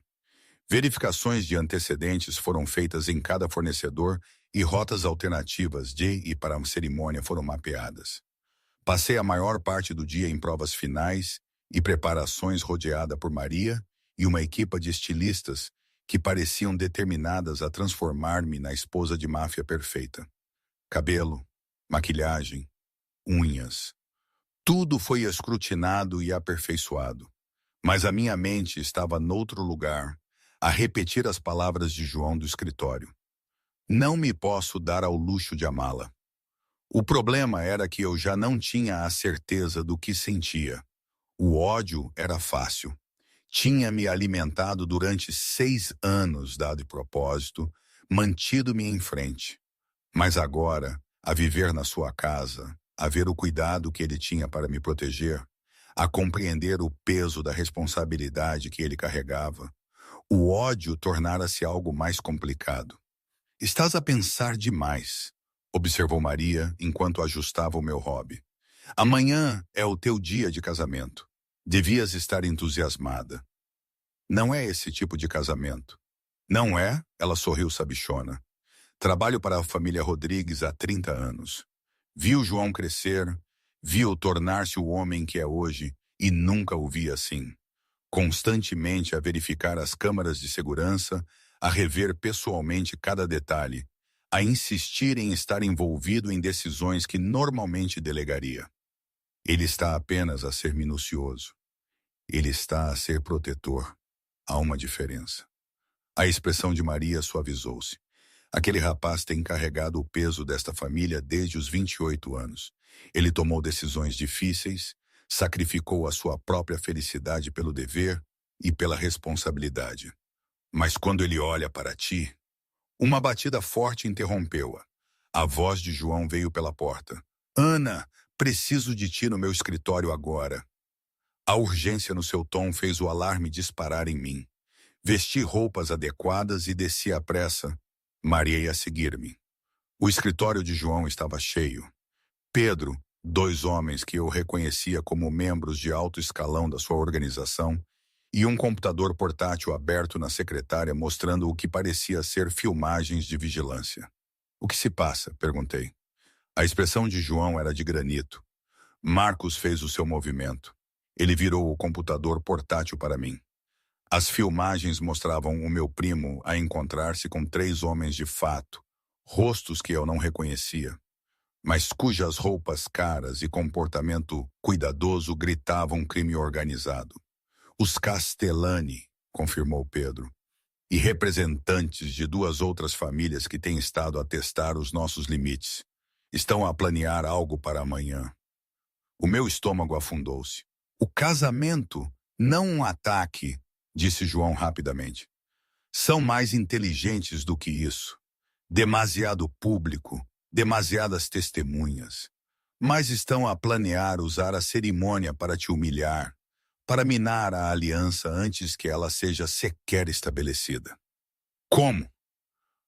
Verificações de antecedentes foram feitas em cada fornecedor e rotas alternativas de e para a cerimônia foram mapeadas. Passei a maior parte do dia em provas finais e preparações rodeada por Maria e uma equipa de estilistas que pareciam determinadas a transformar-me na esposa de máfia perfeita. Cabelo, maquilhagem, unhas. Tudo foi escrutinado e aperfeiçoado. Mas a minha mente estava noutro lugar, a repetir as palavras de João do escritório. Não me posso dar ao luxo de amá-la. O problema era que eu já não tinha a certeza do que sentia. O ódio era fácil. Tinha me alimentado durante 6 anos, dado de propósito, mantido-me em frente. Mas agora, a viver na sua casa, a ver o cuidado que ele tinha para me proteger, a compreender o peso da responsabilidade que ele carregava, o ódio tornara-se algo mais complicado. Estás a pensar demais, observou Maria enquanto ajustava o meu hobby. Amanhã é o teu dia de casamento. Devias estar entusiasmada. Não é esse tipo de casamento. Não é? Ela sorriu sabichona. Trabalho para a família Rodrigues há 30 anos. Vi o João crescer, vi-o tornar-se o homem que é hoje e nunca o vi assim. Constantemente a verificar as câmaras de segurança, a rever pessoalmente cada detalhe, a insistir em estar envolvido em decisões que normalmente delegaria. Ele está apenas a ser minucioso. Ele está a ser protetor. Há uma diferença. A expressão de Maria suavizou-se. Aquele rapaz tem carregado o peso desta família desde os 28 anos. Ele tomou decisões difíceis, sacrificou a sua própria felicidade pelo dever e pela responsabilidade. Mas quando ele olha para ti, uma batida forte interrompeu-a. A voz de João veio pela porta. Ana, preciso de ti no meu escritório agora. A urgência no seu tom fez o alarme disparar em mim. Vesti roupas adequadas e desci à pressa. Maria ia seguir-me. O escritório de João estava cheio. Pedro, 2 homens que eu reconhecia como membros de alto escalão da sua organização, e um computador portátil aberto na secretária mostrando o que parecia ser filmagens de vigilância. O que se passa? Perguntei. A expressão de João era de granito. Marcos fez o seu movimento. Ele virou o computador portátil para mim. As filmagens mostravam o meu primo a encontrar-se com 3 homens de fato, rostos que eu não reconhecia, mas cujas roupas caras e comportamento cuidadoso gritavam crime organizado. Os Castellani, confirmou Pedro, e representantes de 2 outras famílias que têm estado a testar os nossos limites. Estão a planear algo para amanhã. O meu estômago afundou-se. O casamento, não um ataque, disse João rapidamente. São mais inteligentes do que isso. Demasiado público, demasiadas testemunhas. Mas estão a planear usar a cerimônia para te humilhar, para minar a aliança antes que ela seja sequer estabelecida. Como?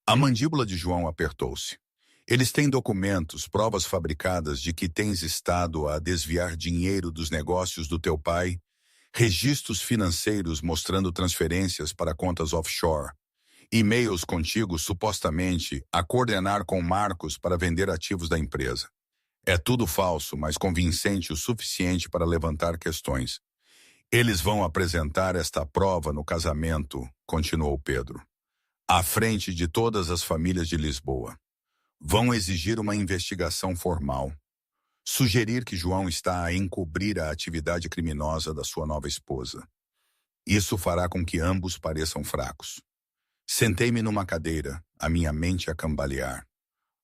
A mandíbula de João apertou-se. Eles têm documentos, provas fabricadas de que tens estado a desviar dinheiro dos negócios do teu pai, registros financeiros mostrando transferências para contas offshore, e-mails contigo supostamente a coordenar com Marcos para vender ativos da empresa. É tudo falso, mas convincente o suficiente para levantar questões. Eles vão apresentar esta prova no casamento, continuou Pedro, à frente de todas as famílias de Lisboa. Vão exigir uma investigação formal. Sugerir que João está a encobrir a atividade criminosa da sua nova esposa. Isso fará com que ambos pareçam fracos. Sentei-me numa cadeira, a minha mente a cambalear.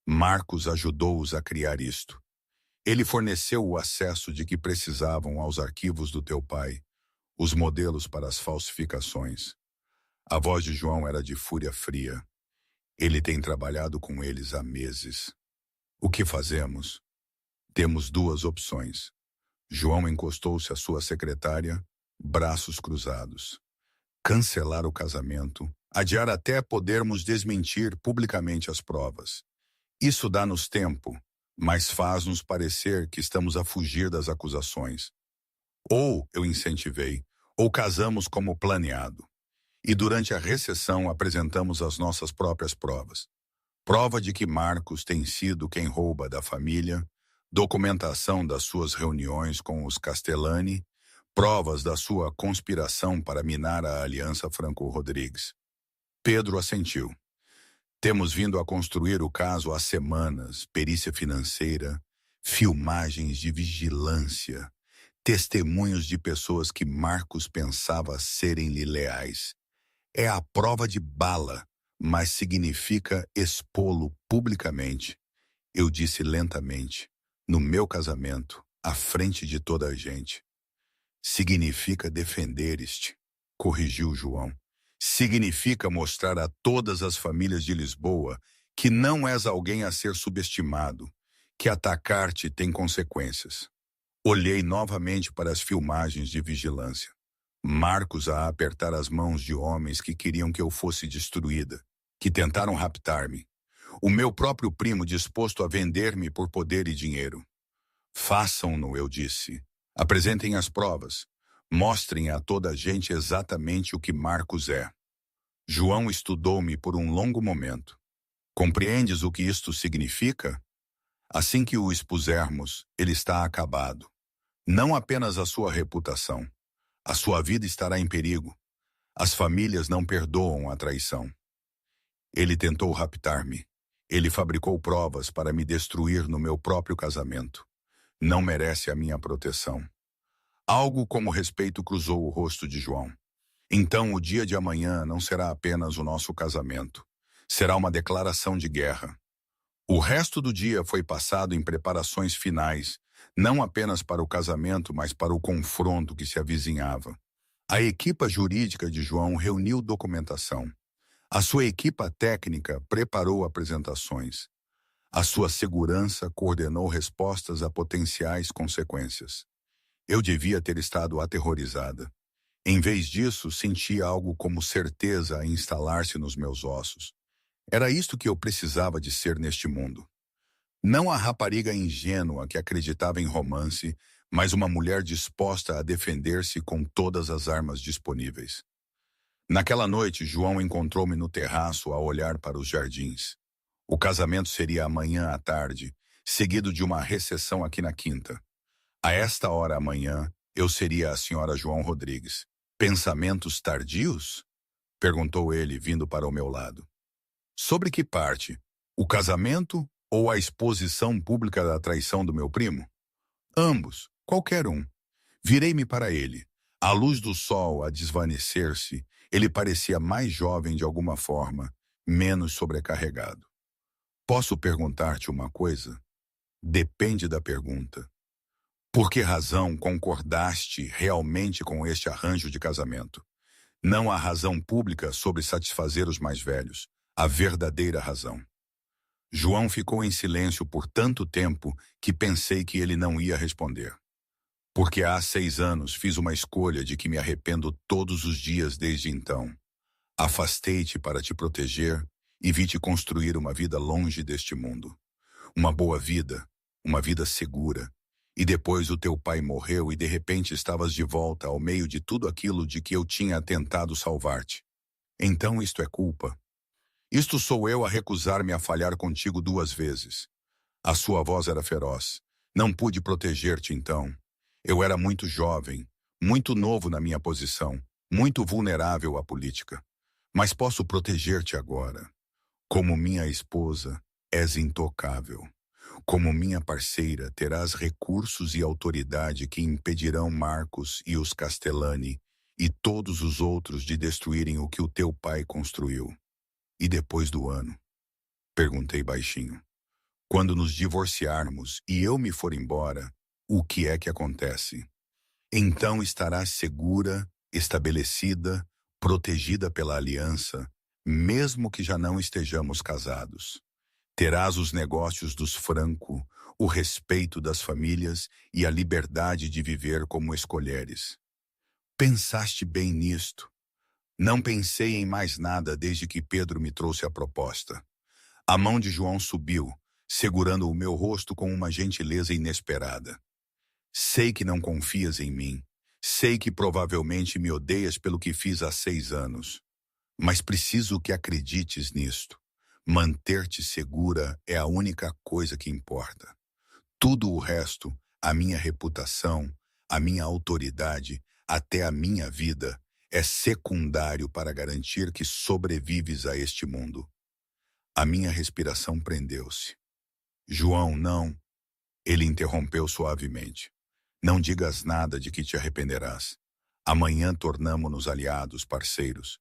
Marcos ajudou-os a criar isto. Ele forneceu o acesso de que precisavam aos arquivos do teu pai, os modelos para as falsificações. A voz de João era de fúria fria. Ele tem trabalhado com eles há meses. O que fazemos? Temos 2 opções. João encostou-se à sua secretária, braços cruzados. Cancelar o casamento, adiar até podermos desmentir publicamente as provas. Isso dá-nos tempo, mas faz-nos parecer que estamos a fugir das acusações. Ou, eu incentivei, ou casamos como planeado. E durante a recessão apresentamos as nossas próprias provas. Prova de que Marcos tem sido quem rouba da família, documentação das suas reuniões com os Castellani, provas da sua conspiração para minar a aliança Franco-Rodrigues. Pedro assentiu. Temos vindo a construir o caso há semanas, perícia financeira, filmagens de vigilância, testemunhos de pessoas que Marcos pensava serem-lhe leais. É a prova de bala, mas significa expô-lo publicamente. Eu disse lentamente, no meu casamento, à frente de toda a gente. Significa defender-te, corrigiu João. Significa mostrar a todas as famílias de Lisboa que não és alguém a ser subestimado, que atacar-te tem consequências. Olhei novamente para as filmagens de vigilância. Marcos a apertar as mãos de homens que queriam que eu fosse destruída, que tentaram raptar-me. O meu próprio primo disposto a vender-me por poder e dinheiro. Façam-no, eu disse. Apresentem as provas. Mostrem a toda a gente exatamente o que Marcos é. João estudou-me por um longo momento. Compreendes o que isto significa? Assim que o expusermos, ele está acabado. Não apenas a sua reputação. A sua vida estará em perigo. As famílias não perdoam a traição. Ele tentou raptar-me. Ele fabricou provas para me destruir no meu próprio casamento. Não merece a minha proteção. Algo como respeito cruzou o rosto de João. Então o dia de amanhã não será apenas o nosso casamento. Será uma declaração de guerra. O resto do dia foi passado em preparações finais, não apenas para o casamento, mas para o confronto que se avizinhava. A equipa jurídica de João reuniu documentação. A sua equipa técnica preparou apresentações. A sua segurança coordenou respostas a potenciais consequências. Eu devia ter estado aterrorizada. Em vez disso, senti algo como certeza a instalar-se nos meus ossos. Era isto que eu precisava de ser neste mundo. Não a rapariga ingênua que acreditava em romance, mas uma mulher disposta a defender-se com todas as armas disponíveis. Naquela noite, João encontrou-me no terraço a olhar para os jardins. O casamento seria amanhã à tarde, seguido de uma recepção aqui na quinta. A esta hora amanhã, eu seria a senhora João Rodrigues. Pensamentos tardios? Perguntou ele, vindo para o meu lado. Sobre que parte? O casamento ou a exposição pública da traição do meu primo? Ambos, qualquer um. Virei-me para ele. A luz do sol a desvanecer-se, ele parecia mais jovem de alguma forma, menos sobrecarregado. Posso perguntar-te uma coisa? Depende da pergunta. Por que razão concordaste realmente com este arranjo de casamento? Não a razão pública sobre satisfazer os mais velhos, a verdadeira razão. João ficou em silêncio por tanto tempo que pensei que ele não ia responder. Porque há 6 anos fiz uma escolha de que me arrependo todos os dias desde então. Afastei-te para te proteger e vi-te construir uma vida longe deste mundo. Uma boa vida, uma vida segura. E depois o teu pai morreu e de repente estavas de volta ao meio de tudo aquilo de que eu tinha tentado salvar-te. Então isto é culpa. Isto sou eu a recusar-me a falhar contigo 2 vezes. A sua voz era feroz. Não pude proteger-te então. Eu era muito jovem, muito novo na minha posição, muito vulnerável à política. Mas posso proteger-te agora. Como minha esposa, és intocável. Como minha parceira, terás recursos e autoridade que impedirão Marcos e os Castellani e todos os outros de destruírem o que o teu pai construiu. E depois do ano? Perguntei baixinho. Quando nos divorciarmos e eu me for embora, o que é que acontece? Então estarás segura, estabelecida, protegida pela aliança, mesmo que já não estejamos casados. Terás os negócios dos Franco, o respeito das famílias e a liberdade de viver como escolheres. Pensaste bem nisto. Não pensei em mais nada desde que Pedro me trouxe a proposta. A mão de João subiu, segurando o meu rosto com uma gentileza inesperada. Sei que não confias em mim. Sei que provavelmente me odeias pelo que fiz há 6 anos. Mas preciso que acredites nisto. Manter-te segura é a única coisa que importa. Tudo o resto, a minha reputação, a minha autoridade, até a minha vida, é secundário para garantir que sobrevives a este mundo. A minha respiração prendeu-se. João, não. Ele interrompeu suavemente. Não digas nada de que te arrependerás. Amanhã tornamo-nos aliados, parceiros.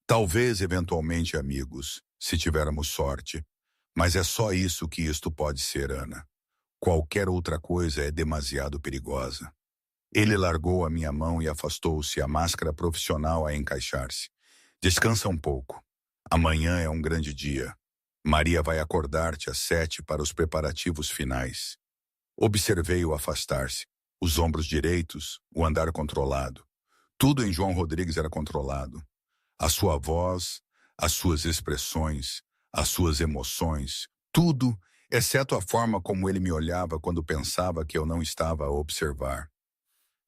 Talvez, eventualmente, amigos, se tivermos sorte, mas é só isso que isto pode ser, Ana. Qualquer outra coisa é demasiado perigosa. Ele largou a minha mão e afastou-se, a máscara profissional a encaixar-se. Descansa um pouco. Amanhã é um grande dia. Maria vai acordar-te às 7 para os preparativos finais. Observei-o afastar-se. Os ombros direitos, o andar controlado. Tudo em João Rodrigues era controlado. A sua voz, as suas expressões, as suas emoções, tudo, exceto a forma como ele me olhava quando pensava que eu não estava a observar.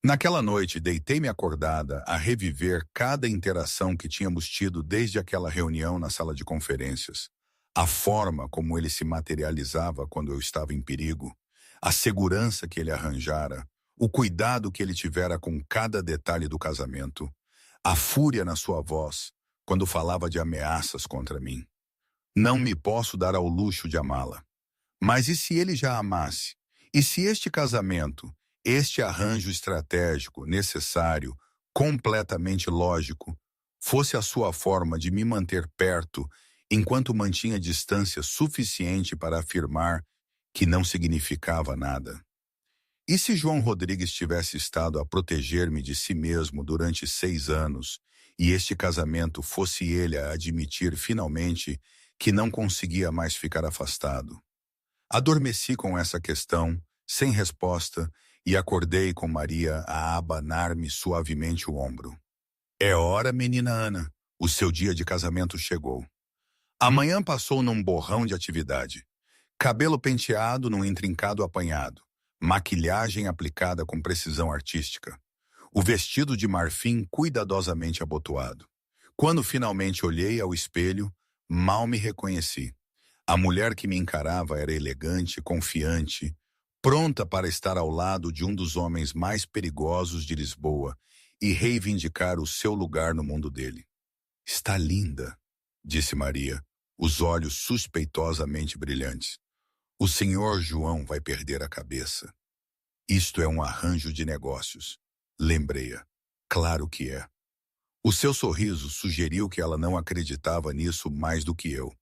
Naquela noite, deitei-me acordada a reviver cada interação que tínhamos tido desde aquela reunião na sala de conferências. A forma como ele se materializava quando eu estava em perigo, a segurança que ele arranjara, o cuidado que ele tivera com cada detalhe do casamento, a fúria na sua voz quando falava de ameaças contra mim. Não me posso dar ao luxo de amá-la. Mas e se ele já a amasse? E se este casamento, este arranjo estratégico, necessário, completamente lógico, fosse a sua forma de me manter perto enquanto mantinha distância suficiente para afirmar que não significava nada? E se João Rodrigues tivesse estado a proteger-me de si mesmo durante 6 anos e este casamento fosse ele a admitir finalmente que não conseguia mais ficar afastado? Adormeci com essa questão, sem resposta, e acordei com Maria a abanar-me suavemente o ombro. É hora, menina Ana. O seu dia de casamento chegou. Amanhã passou num borrão de atividade. Cabelo penteado num intrincado apanhado. Maquilhagem aplicada com precisão artística. O vestido de marfim cuidadosamente abotoado. Quando finalmente olhei ao espelho, mal me reconheci. A mulher que me encarava era elegante, confiante, pronta para estar ao lado de um dos homens mais perigosos de Lisboa e reivindicar o seu lugar no mundo dele. Está linda, disse Maria, os olhos suspeitosamente brilhantes. O senhor João vai perder a cabeça. Isto é um arranjo de negócios. Lembrei-a. Claro que é. O seu sorriso sugeriu que ela não acreditava nisso mais do que eu.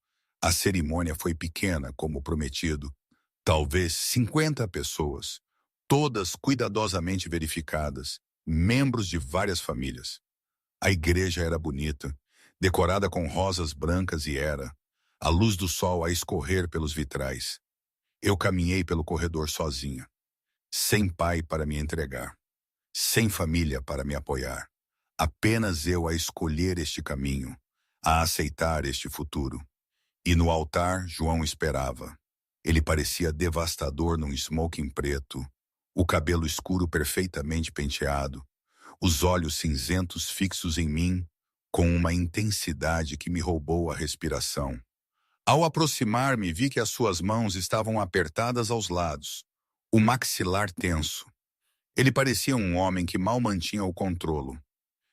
A cerimônia foi pequena, como prometido. Talvez 50 pessoas, todas cuidadosamente verificadas, membros de várias famílias. A igreja era bonita, decorada com rosas brancas e a luz do sol a escorrer pelos vitrais. Eu caminhei pelo corredor sozinha, sem pai para me entregar, sem família para me apoiar. Apenas eu a escolher este caminho, a aceitar este futuro. E no altar, João esperava. Ele parecia devastador num smoking preto, o cabelo escuro perfeitamente penteado, os olhos cinzentos fixos em mim, com uma intensidade que me roubou a respiração. Ao aproximar-me, vi que as suas mãos estavam apertadas aos lados, o maxilar tenso. Ele parecia um homem que mal mantinha o controlo.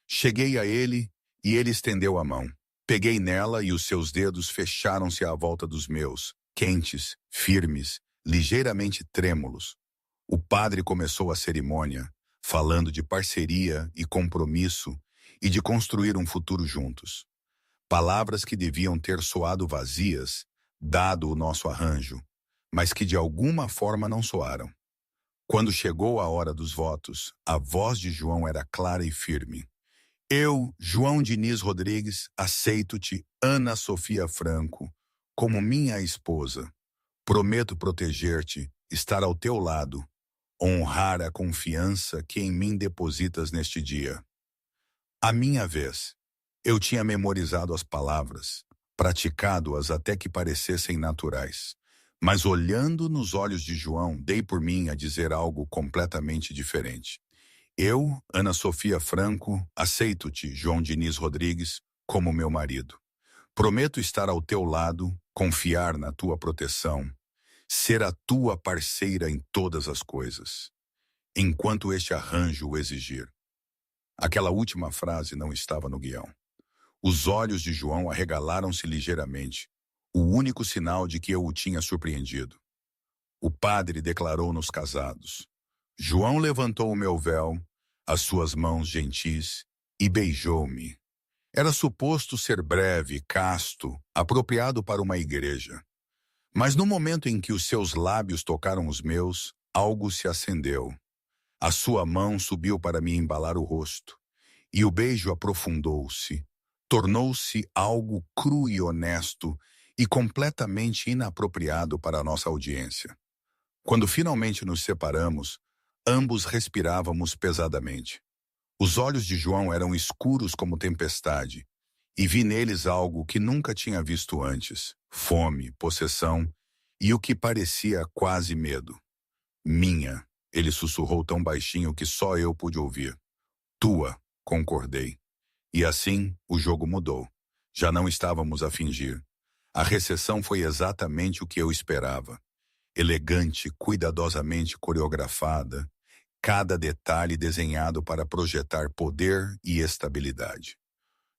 Cheguei a ele e ele estendeu a mão. Peguei nela e os seus dedos fecharam-se à volta dos meus, quentes, firmes, ligeiramente trêmulos. O padre começou a cerimônia, falando de parceria e compromisso e de construir um futuro juntos. Palavras que deviam ter soado vazias, dado o nosso arranjo, mas que de alguma forma não soaram. Quando chegou a hora dos votos, a voz de João era clara e firme. Eu, João Diniz Rodrigues, aceito-te, Ana Sofia Franco, como minha esposa. Prometo proteger-te, estar ao teu lado, honrar a confiança que em mim depositas neste dia. A minha vez, eu tinha memorizado as palavras, praticado-as até que parecessem naturais. Mas olhando nos olhos de João, dei por mim a dizer algo completamente diferente. Eu, Ana Sofia Franco, aceito-te, João Diniz Rodrigues, como meu marido. Prometo estar ao teu lado, confiar na tua proteção, ser a tua parceira em todas as coisas, enquanto este arranjo o exigir. Aquela última frase não estava no guião. Os olhos de João arregalaram-se ligeiramente, o único sinal de que eu o tinha surpreendido. O padre declarou-nos casados. João levantou o meu véu, as suas mãos gentis, e beijou-me. Era suposto ser breve, casto, apropriado para uma igreja. Mas no momento em que os seus lábios tocaram os meus, algo se acendeu. A sua mão subiu para me embalar o rosto, e o beijo aprofundou-se, tornou-se algo cru e honesto e completamente inapropriado para a nossa audiência. Quando finalmente nos separamos, ambos respirávamos pesadamente. Os olhos de João eram escuros como tempestade, e vi neles algo que nunca tinha visto antes: fome, possessão e o que parecia quase medo. Minha, ele sussurrou tão baixinho que só eu pude ouvir. Tua, concordei. E assim, o jogo mudou. Já não estávamos a fingir. A recepção foi exatamente o que eu esperava. Elegante, cuidadosamente coreografada, cada detalhe desenhado para projetar poder e estabilidade.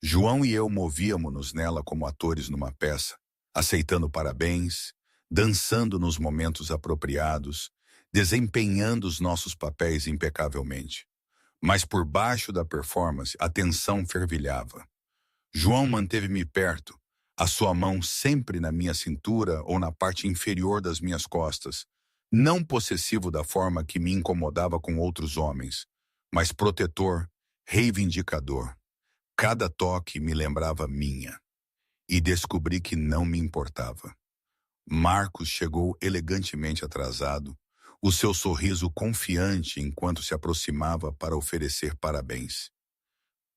João e eu movíamos-nos nela como atores numa peça, aceitando parabéns, dançando nos momentos apropriados, desempenhando os nossos papéis impecavelmente. Mas por baixo da performance, a tensão fervilhava. João manteve-me perto, a sua mão sempre na minha cintura ou na parte inferior das minhas costas, não possessivo da forma que me incomodava com outros homens, mas protetor, reivindicador. Cada toque me lembrava minha, e descobri que não me importava. Marcos chegou elegantemente atrasado, o seu sorriso confiante enquanto se aproximava para oferecer parabéns.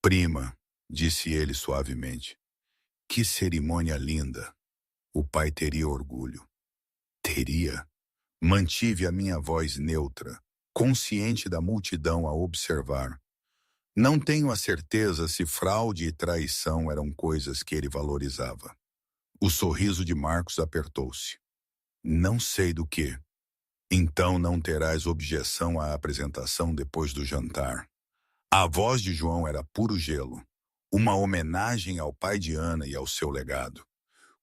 Prima, disse ele suavemente, que cerimônia linda. O pai teria orgulho. Teria. Mantive a minha voz neutra, consciente da multidão a observar. Não tenho a certeza se fraude e traição eram coisas que ele valorizava. O sorriso de Marcos apertou-se. Não sei do que. Então não terás objeção à apresentação depois do jantar. A voz de João era puro gelo, uma homenagem ao pai de Ana e ao seu legado.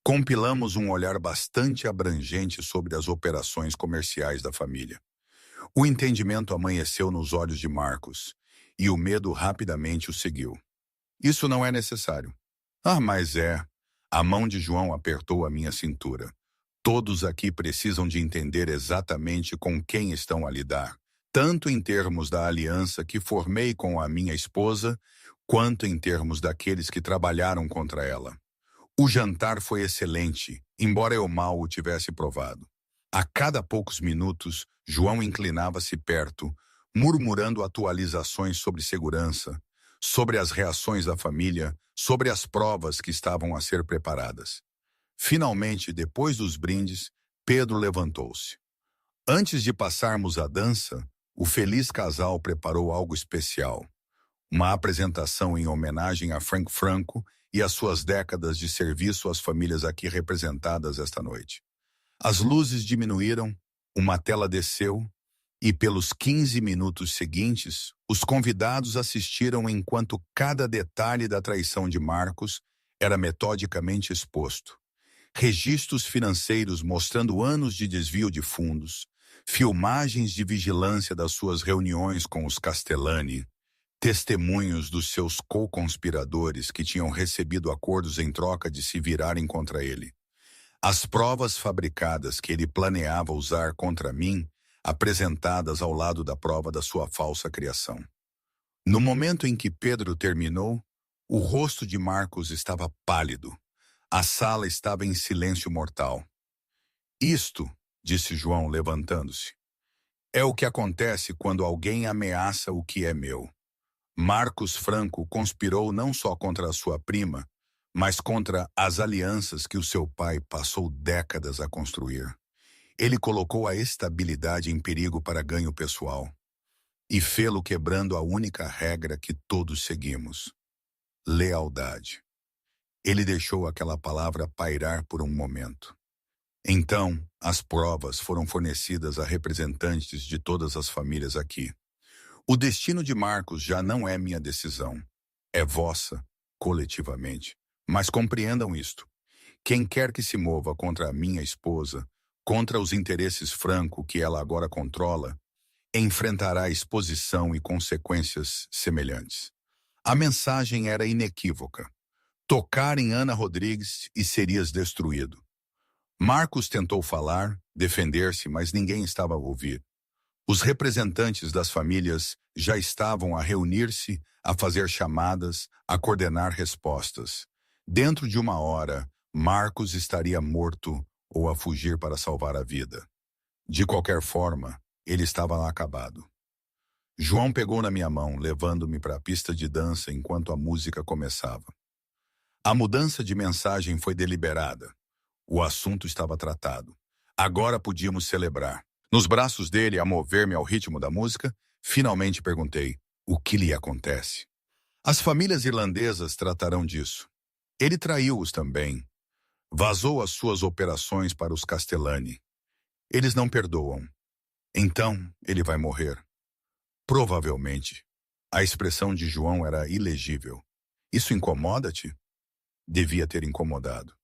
Compilamos um olhar bastante abrangente sobre as operações comerciais da família. O entendimento amanheceu nos olhos de Marcos, e o medo rapidamente o seguiu. Isso não é necessário. Ah, mas é. A mão de João apertou a minha cintura. Todos aqui precisam de entender exatamente com quem estão a lidar, tanto em termos da aliança que formei com a minha esposa, quanto em termos daqueles que trabalharam contra ela. O jantar foi excelente, embora eu mal o tivesse provado. A cada poucos minutos, João inclinava-se perto, murmurando atualizações sobre segurança, sobre as reações da família, sobre as provas que estavam a ser preparadas. Finalmente, depois dos brindes, Pedro levantou-se. Antes de passarmos à dança, o feliz casal preparou algo especial. Uma apresentação em homenagem a Frank Franco e às suas décadas de serviço às famílias aqui representadas esta noite. As luzes diminuíram, uma tela desceu, e pelos 15 minutos seguintes, os convidados assistiram enquanto cada detalhe da traição de Marcos era metodicamente exposto. Registros financeiros mostrando anos de desvio de fundos, filmagens de vigilância das suas reuniões com os Castellani, testemunhos dos seus co-conspiradores que tinham recebido acordos em troca de se virarem contra ele. As provas fabricadas que ele planeava usar contra mim, apresentadas ao lado da prova da sua falsa criação. No momento em que Pedro terminou, o rosto de Marcos estava pálido. A sala estava em silêncio mortal. Isto, disse João levantando-se, é o que acontece quando alguém ameaça o que é meu. Marcos Franco conspirou não só contra a sua prima, mas contra as alianças que o seu pai passou décadas a construir. Ele colocou a estabilidade em perigo para ganho pessoal e fê-lo quebrando a única regra que todos seguimos: lealdade. Ele deixou aquela palavra pairar por um momento. Então, as provas foram fornecidas a representantes de todas as famílias aqui. O destino de Marcos já não é minha decisão, é vossa, coletivamente. Mas compreendam isto: quem quer que se mova contra a minha esposa, contra os interesses Franco que ela agora controla, enfrentará exposição e consequências semelhantes. A mensagem era inequívoca. Tocar em Ana Rodrigues e serias destruído. Marcos tentou falar, defender-se, mas ninguém estava a ouvir. Os representantes das famílias já estavam a reunir-se, a fazer chamadas, a coordenar respostas. Dentro de uma hora, Marcos estaria morto ou a fugir para salvar a vida. De qualquer forma, ele estava lá acabado. João pegou na minha mão, levando-me para a pista de dança enquanto a música começava. A mudança de mensagem foi deliberada. O assunto estava tratado. Agora podíamos celebrar. Nos braços dele, a mover-me ao ritmo da música, finalmente perguntei: o que lhe acontece? As famílias irlandesas tratarão disso. Ele traiu-os também. Vazou as suas operações para os Castellani. Eles não perdoam. Então, ele vai morrer. Provavelmente. A expressão de João era ilegível. Isso incomoda-te? Devia ter incomodado.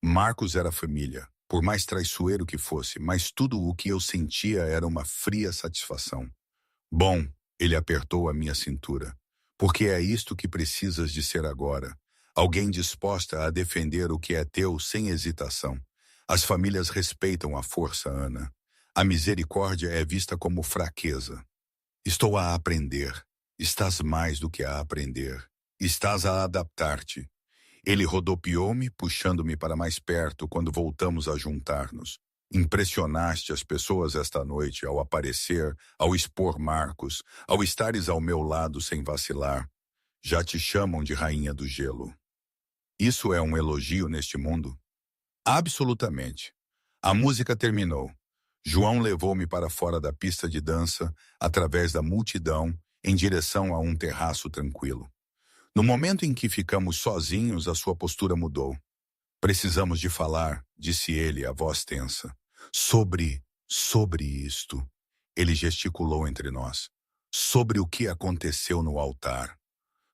Marcos era família, por mais traiçoeiro que fosse, mas tudo o que eu sentia era uma fria satisfação. Bom, ele apertou a minha cintura. Porque é isto que precisas de ser agora. Alguém disposta a defender o que é teu sem hesitação. As famílias respeitam a força, Ana. A misericórdia é vista como fraqueza. Estou a aprender. Estás mais do que a aprender. Estás a adaptar-te. Ele rodopiou-me, puxando-me para mais perto quando voltamos a juntar-nos. Impressionaste as pessoas esta noite ao aparecer, ao expor Marcos, ao estares ao meu lado sem vacilar. Já te chamam de rainha do gelo. Isso é um elogio neste mundo? Absolutamente. A música terminou. João levou-me para fora da pista de dança, através da multidão, em direção a um terraço tranquilo. No momento em que ficamos sozinhos, a sua postura mudou. Precisamos de falar, disse ele, a voz tensa. Sobre isto. Ele gesticulou entre nós. Sobre o que aconteceu no altar.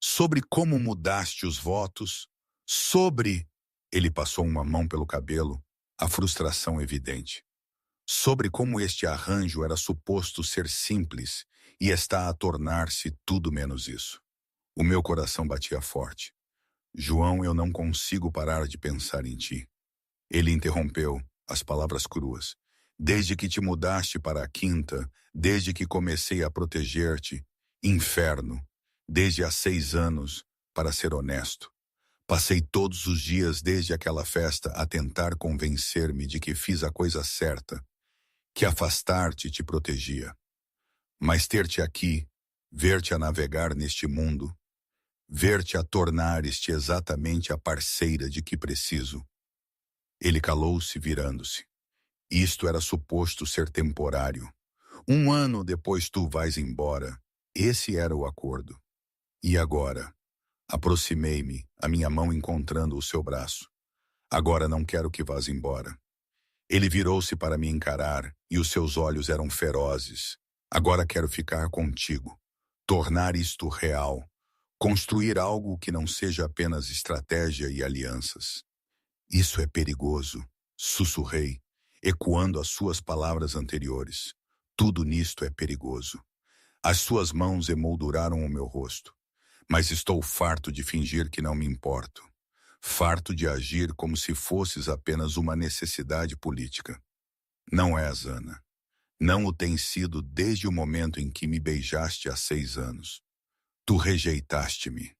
Sobre como mudaste os votos. Sobre... Ele passou uma mão pelo cabelo, a frustração evidente. Sobre como este arranjo era suposto ser simples e está a tornar-se tudo menos isso. O meu coração batia forte. João, eu não consigo parar de pensar em ti. Ele interrompeu, as palavras cruas. Desde que te mudaste para a quinta, desde que comecei a proteger-te, inferno, desde há 6 anos, para ser honesto. Passei todos os dias desde aquela festa a tentar convencer-me de que fiz a coisa certa, que afastar-te te protegia. Mas ter-te aqui, ver-te a navegar neste mundo, ver-te a tornar-te exatamente a parceira de que preciso. Ele calou-se, virando-se. Isto era suposto ser temporário. 1 ano depois tu vais embora. Esse era o acordo. E agora? Aproximei-me, a minha mão encontrando o seu braço. Agora não quero que vás embora. Ele virou-se para me encarar, e os seus olhos eram ferozes. Agora quero ficar contigo. Tornar isto real. Construir algo que não seja apenas estratégia e alianças. Isso é perigoso, sussurrei, ecoando as suas palavras anteriores. Tudo nisto é perigoso. As suas mãos emolduraram o meu rosto. Mas estou farto de fingir que não me importo. Farto de agir como se fosses apenas uma necessidade política. Não és, Ana. Não o tens sido desde o momento em que me beijaste há 6 anos. Tu rejeitaste-me.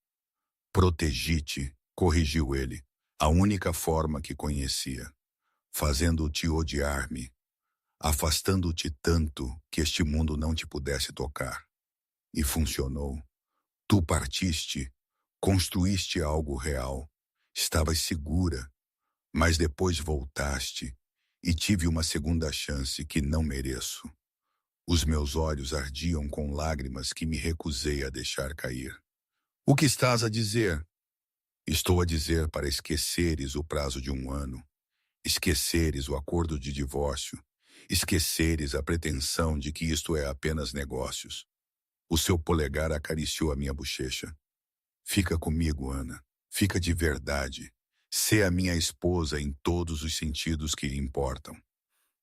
Protegi-te, corrigiu ele, a única forma que conhecia, fazendo-te odiar-me, afastando-te tanto que este mundo não te pudesse tocar. E funcionou. Tu partiste, construíste algo real, estavas segura, mas depois voltaste e tive uma segunda chance que não mereço. Os meus olhos ardiam com lágrimas que me recusei a deixar cair. O que estás a dizer? Estou a dizer para esqueceres o prazo de 1 ano, esqueceres o acordo de divórcio, esqueceres a pretensão de que isto é apenas negócios. O seu polegar acariciou a minha bochecha. Fica comigo, Ana. Fica de verdade. Sê a minha esposa em todos os sentidos que importam.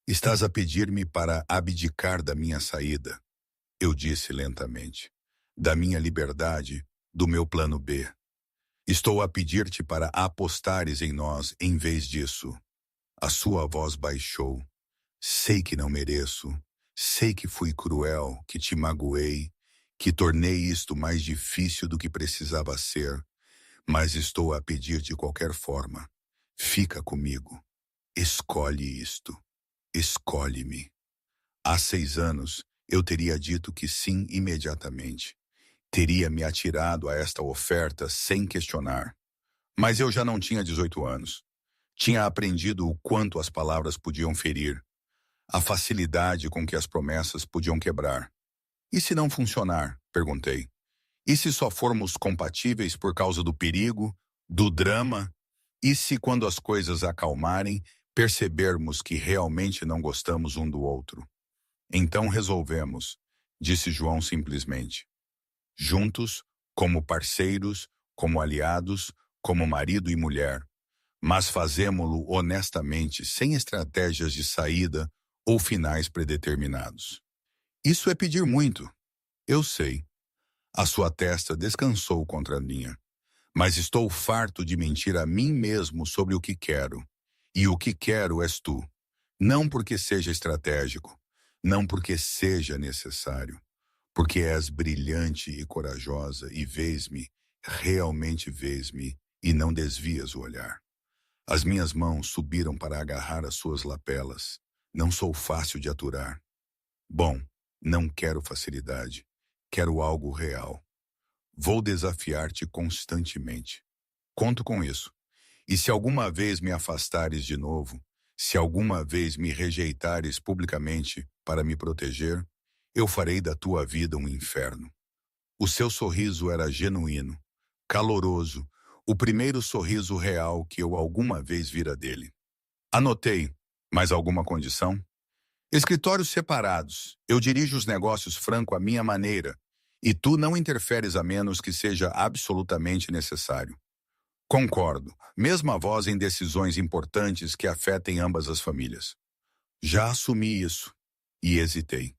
Estás a pedir-me para abdicar da minha saída, eu disse lentamente. Da minha liberdade, do meu plano B. Estou a pedir-te para apostares em nós em vez disso. A sua voz baixou. Sei que não mereço. Sei que fui cruel, que te magoei, que tornei isto mais difícil do que precisava ser. Mas estou a pedir de qualquer forma. Fica comigo. Escolhe isto. Escolhe-me. Há 6 anos, eu teria dito que sim imediatamente. Teria me atirado a esta oferta sem questionar. Mas eu já não tinha 18 anos. Tinha aprendido o quanto as palavras podiam ferir, a facilidade com que as promessas podiam quebrar. E se não funcionar? Perguntei. E se só formos compatíveis por causa do perigo, do drama? E se, quando as coisas acalmarem, percebermos que realmente não gostamos um do outro? Então resolvemos, disse João simplesmente. Juntos, como parceiros, como aliados, como marido e mulher, mas fazemo-lo honestamente, sem estratégias de saída ou finais predeterminados. Isso é pedir muito, eu sei. A sua testa descansou contra a minha, mas estou farto de mentir a mim mesmo sobre o que quero. E o que quero és tu, não porque seja estratégico, não porque seja necessário, porque és brilhante e corajosa e vês-me, realmente vês-me, e não desvias o olhar. As minhas mãos subiram para agarrar as suas lapelas. Não sou fácil de aturar. Bom, não quero facilidade. Quero algo real. Vou desafiar-te constantemente. Conto com isso. E se alguma vez me afastares de novo, se alguma vez me rejeitares publicamente para me proteger, eu farei da tua vida um inferno. O seu sorriso era genuíno, caloroso, o primeiro sorriso real que eu alguma vez vira dele. Anotei, mais alguma condição? Escritórios separados. Eu dirijo os negócios franco à minha maneira, e tu não interferes a menos que seja absolutamente necessário. Concordo, mesma voz em decisões importantes que afetem ambas as famílias. Já assumi isso, e hesitei.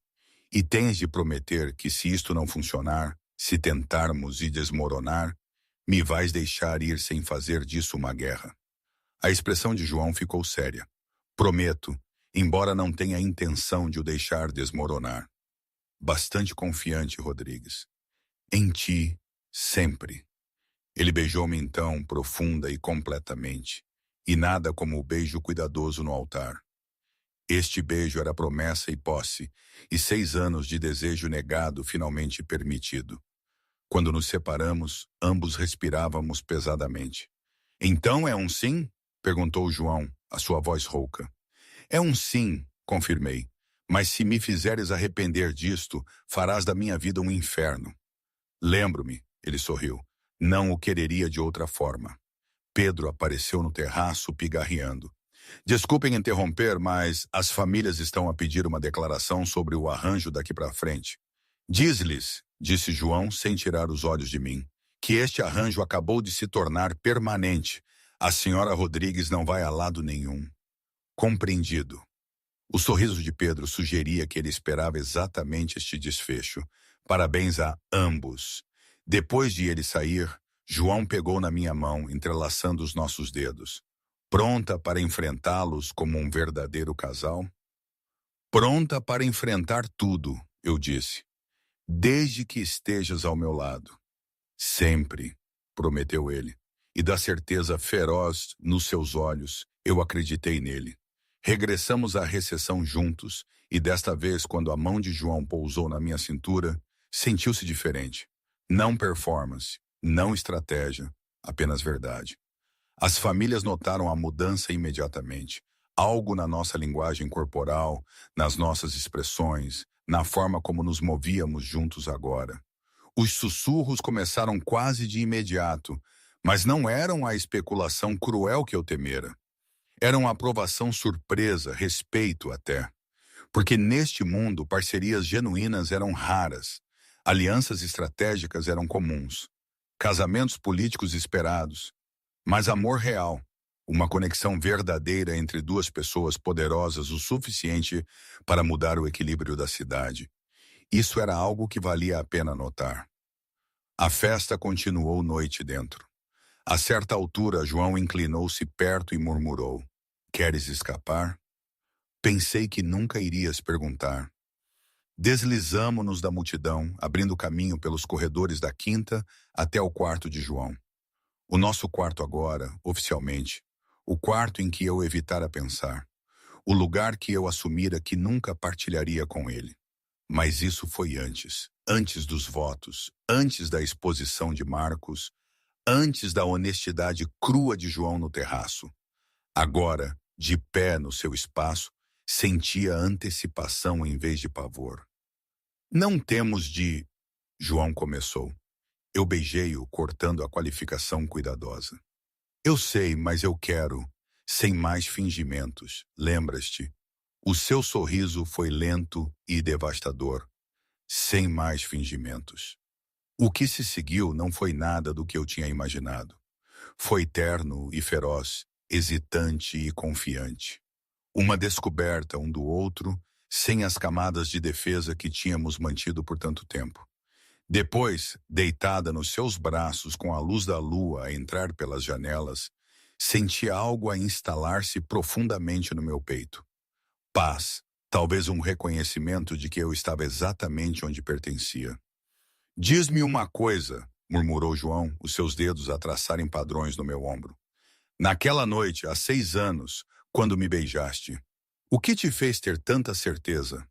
E tens de prometer que se isto não funcionar, se tentarmos e desmoronar, me vais deixar ir sem fazer disso uma guerra. A expressão de João ficou séria. Prometo, embora não tenha intenção de o deixar desmoronar. Bastante confiante, Rodrigues. Em ti, sempre. Ele beijou-me então, profunda e completamente, e nada como o beijo cuidadoso no altar. Este beijo era promessa e posse, e 6 anos de desejo negado finalmente permitido. Quando nos separamos, ambos respirávamos pesadamente. Então é um sim? Perguntou João, a sua voz rouca. É um sim, confirmei. Mas se me fizeres arrepender disto, farás da minha vida um inferno. Lembro-me, ele sorriu. Não o quereria de outra forma. Pedro apareceu no terraço pigarreando. Desculpem interromper, mas as famílias estão a pedir uma declaração sobre o arranjo daqui para frente. Diz-lhes, disse João sem tirar os olhos de mim, que este arranjo acabou de se tornar permanente. A senhora Rodrigues não vai a lado nenhum. Compreendido. O sorriso de Pedro sugeria que ele esperava exatamente este desfecho. Parabéns a ambos. Depois de ele sair, João pegou na minha mão, entrelaçando os nossos dedos. Pronta para enfrentá-los como um verdadeiro casal? Pronta para enfrentar tudo, eu disse. Desde que estejas ao meu lado. Sempre, prometeu ele. E da certeza feroz nos seus olhos, eu acreditei nele. Regressamos à recessão juntos, e desta vez, quando a mão de João pousou na minha cintura, sentiu-se diferente. Não performance, não estratégia, apenas verdade. As famílias notaram a mudança imediatamente. Algo na nossa linguagem corporal, nas nossas expressões, na forma como nos movíamos juntos agora. Os sussurros começaram quase de imediato, mas não eram a especulação cruel que eu temera. Eram aprovação surpresa, respeito até. Porque neste mundo, parcerias genuínas eram raras, alianças estratégicas eram comuns, casamentos políticos esperados, mas amor real, uma conexão verdadeira entre duas pessoas poderosas o suficiente para mudar o equilíbrio da cidade. Isso era algo que valia a pena notar. A festa continuou noite dentro. A certa altura, João inclinou-se perto e murmurou: Queres escapar? Pensei que nunca irias perguntar. Deslizamo-nos da multidão, abrindo caminho pelos corredores da quinta até o quarto de João. O nosso quarto agora, oficialmente, o quarto em que eu evitara pensar, o lugar que eu assumira que nunca partilharia com ele. Mas isso foi antes dos votos, antes da exposição de Marcos, antes da honestidade crua de João no terraço. Agora, de pé no seu espaço, sentia antecipação em vez de pavor. Não temos de... João começou. Eu beijei-o, cortando a qualificação cuidadosa. Eu sei, mas eu quero, sem mais fingimentos. Lembras-te? O seu sorriso foi lento e devastador, sem mais fingimentos. O que se seguiu não foi nada do que eu tinha imaginado. Foi terno e feroz, hesitante e confiante. Uma descoberta um do outro, sem as camadas de defesa que tínhamos mantido por tanto tempo. Depois, deitada nos seus braços com a luz da lua a entrar pelas janelas, senti algo a instalar-se profundamente no meu peito. Paz, talvez um reconhecimento de que eu estava exatamente onde pertencia. Diz-me uma coisa, murmurou João, os seus dedos a traçarem padrões no meu ombro. Naquela noite, há 6 anos, quando me beijaste, o que te fez ter tanta certeza?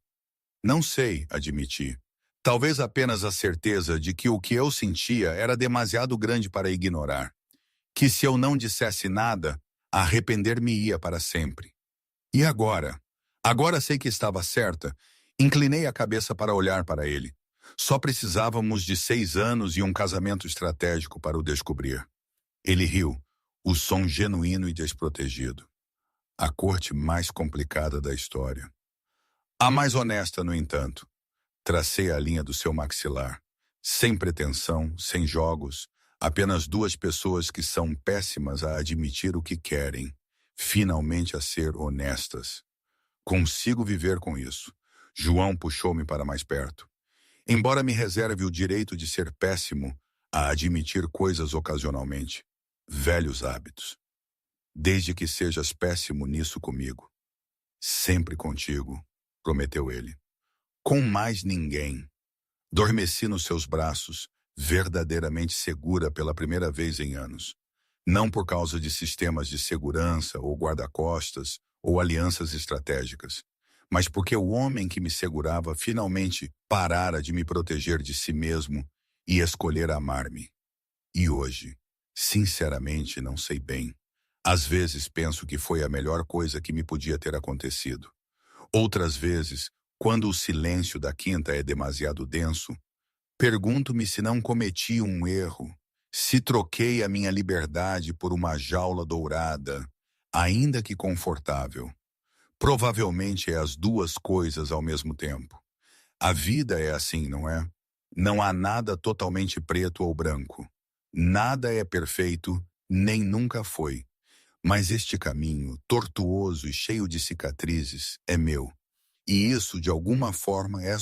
Não sei, admiti. Talvez apenas a certeza de que o que eu sentia era demasiado grande para ignorar. Que se eu não dissesse nada, arrepender-me-ia para sempre. E agora? Agora sei que estava certa. Inclinei a cabeça para olhar para ele. Só precisávamos de 6 anos e um casamento estratégico para o descobrir. Ele riu, o som genuíno e desprotegido. A corte mais complicada da história. A mais honesta, no entanto. Tracei a linha do seu maxilar. Sem pretensão, sem jogos, apenas 2 pessoas que são péssimas a admitir o que querem, finalmente a ser honestas. Consigo viver com isso. João puxou-me para mais perto. Embora me reserve o direito de ser péssimo a admitir coisas ocasionalmente. Velhos hábitos. Desde que sejas péssimo nisso comigo. Sempre contigo, prometeu ele. Com mais ninguém. Dormeci nos seus braços, verdadeiramente segura pela primeira vez em anos. Não por causa de sistemas de segurança ou guarda-costas ou alianças estratégicas, mas porque o homem que me segurava finalmente parara de me proteger de si mesmo e escolher amar-me. E hoje, sinceramente, não sei bem. Às vezes penso que foi a melhor coisa que me podia ter acontecido. Outras vezes, quando o silêncio da quinta é demasiado denso, pergunto-me se não cometi um erro, se troquei a minha liberdade por uma jaula dourada, ainda que confortável. Provavelmente é as 2 coisas ao mesmo tempo. A vida é assim, não é? Não há nada totalmente preto ou branco. Nada é perfeito, nem nunca foi. Mas este caminho, tortuoso e cheio de cicatrizes, é meu. E isso, de alguma forma, é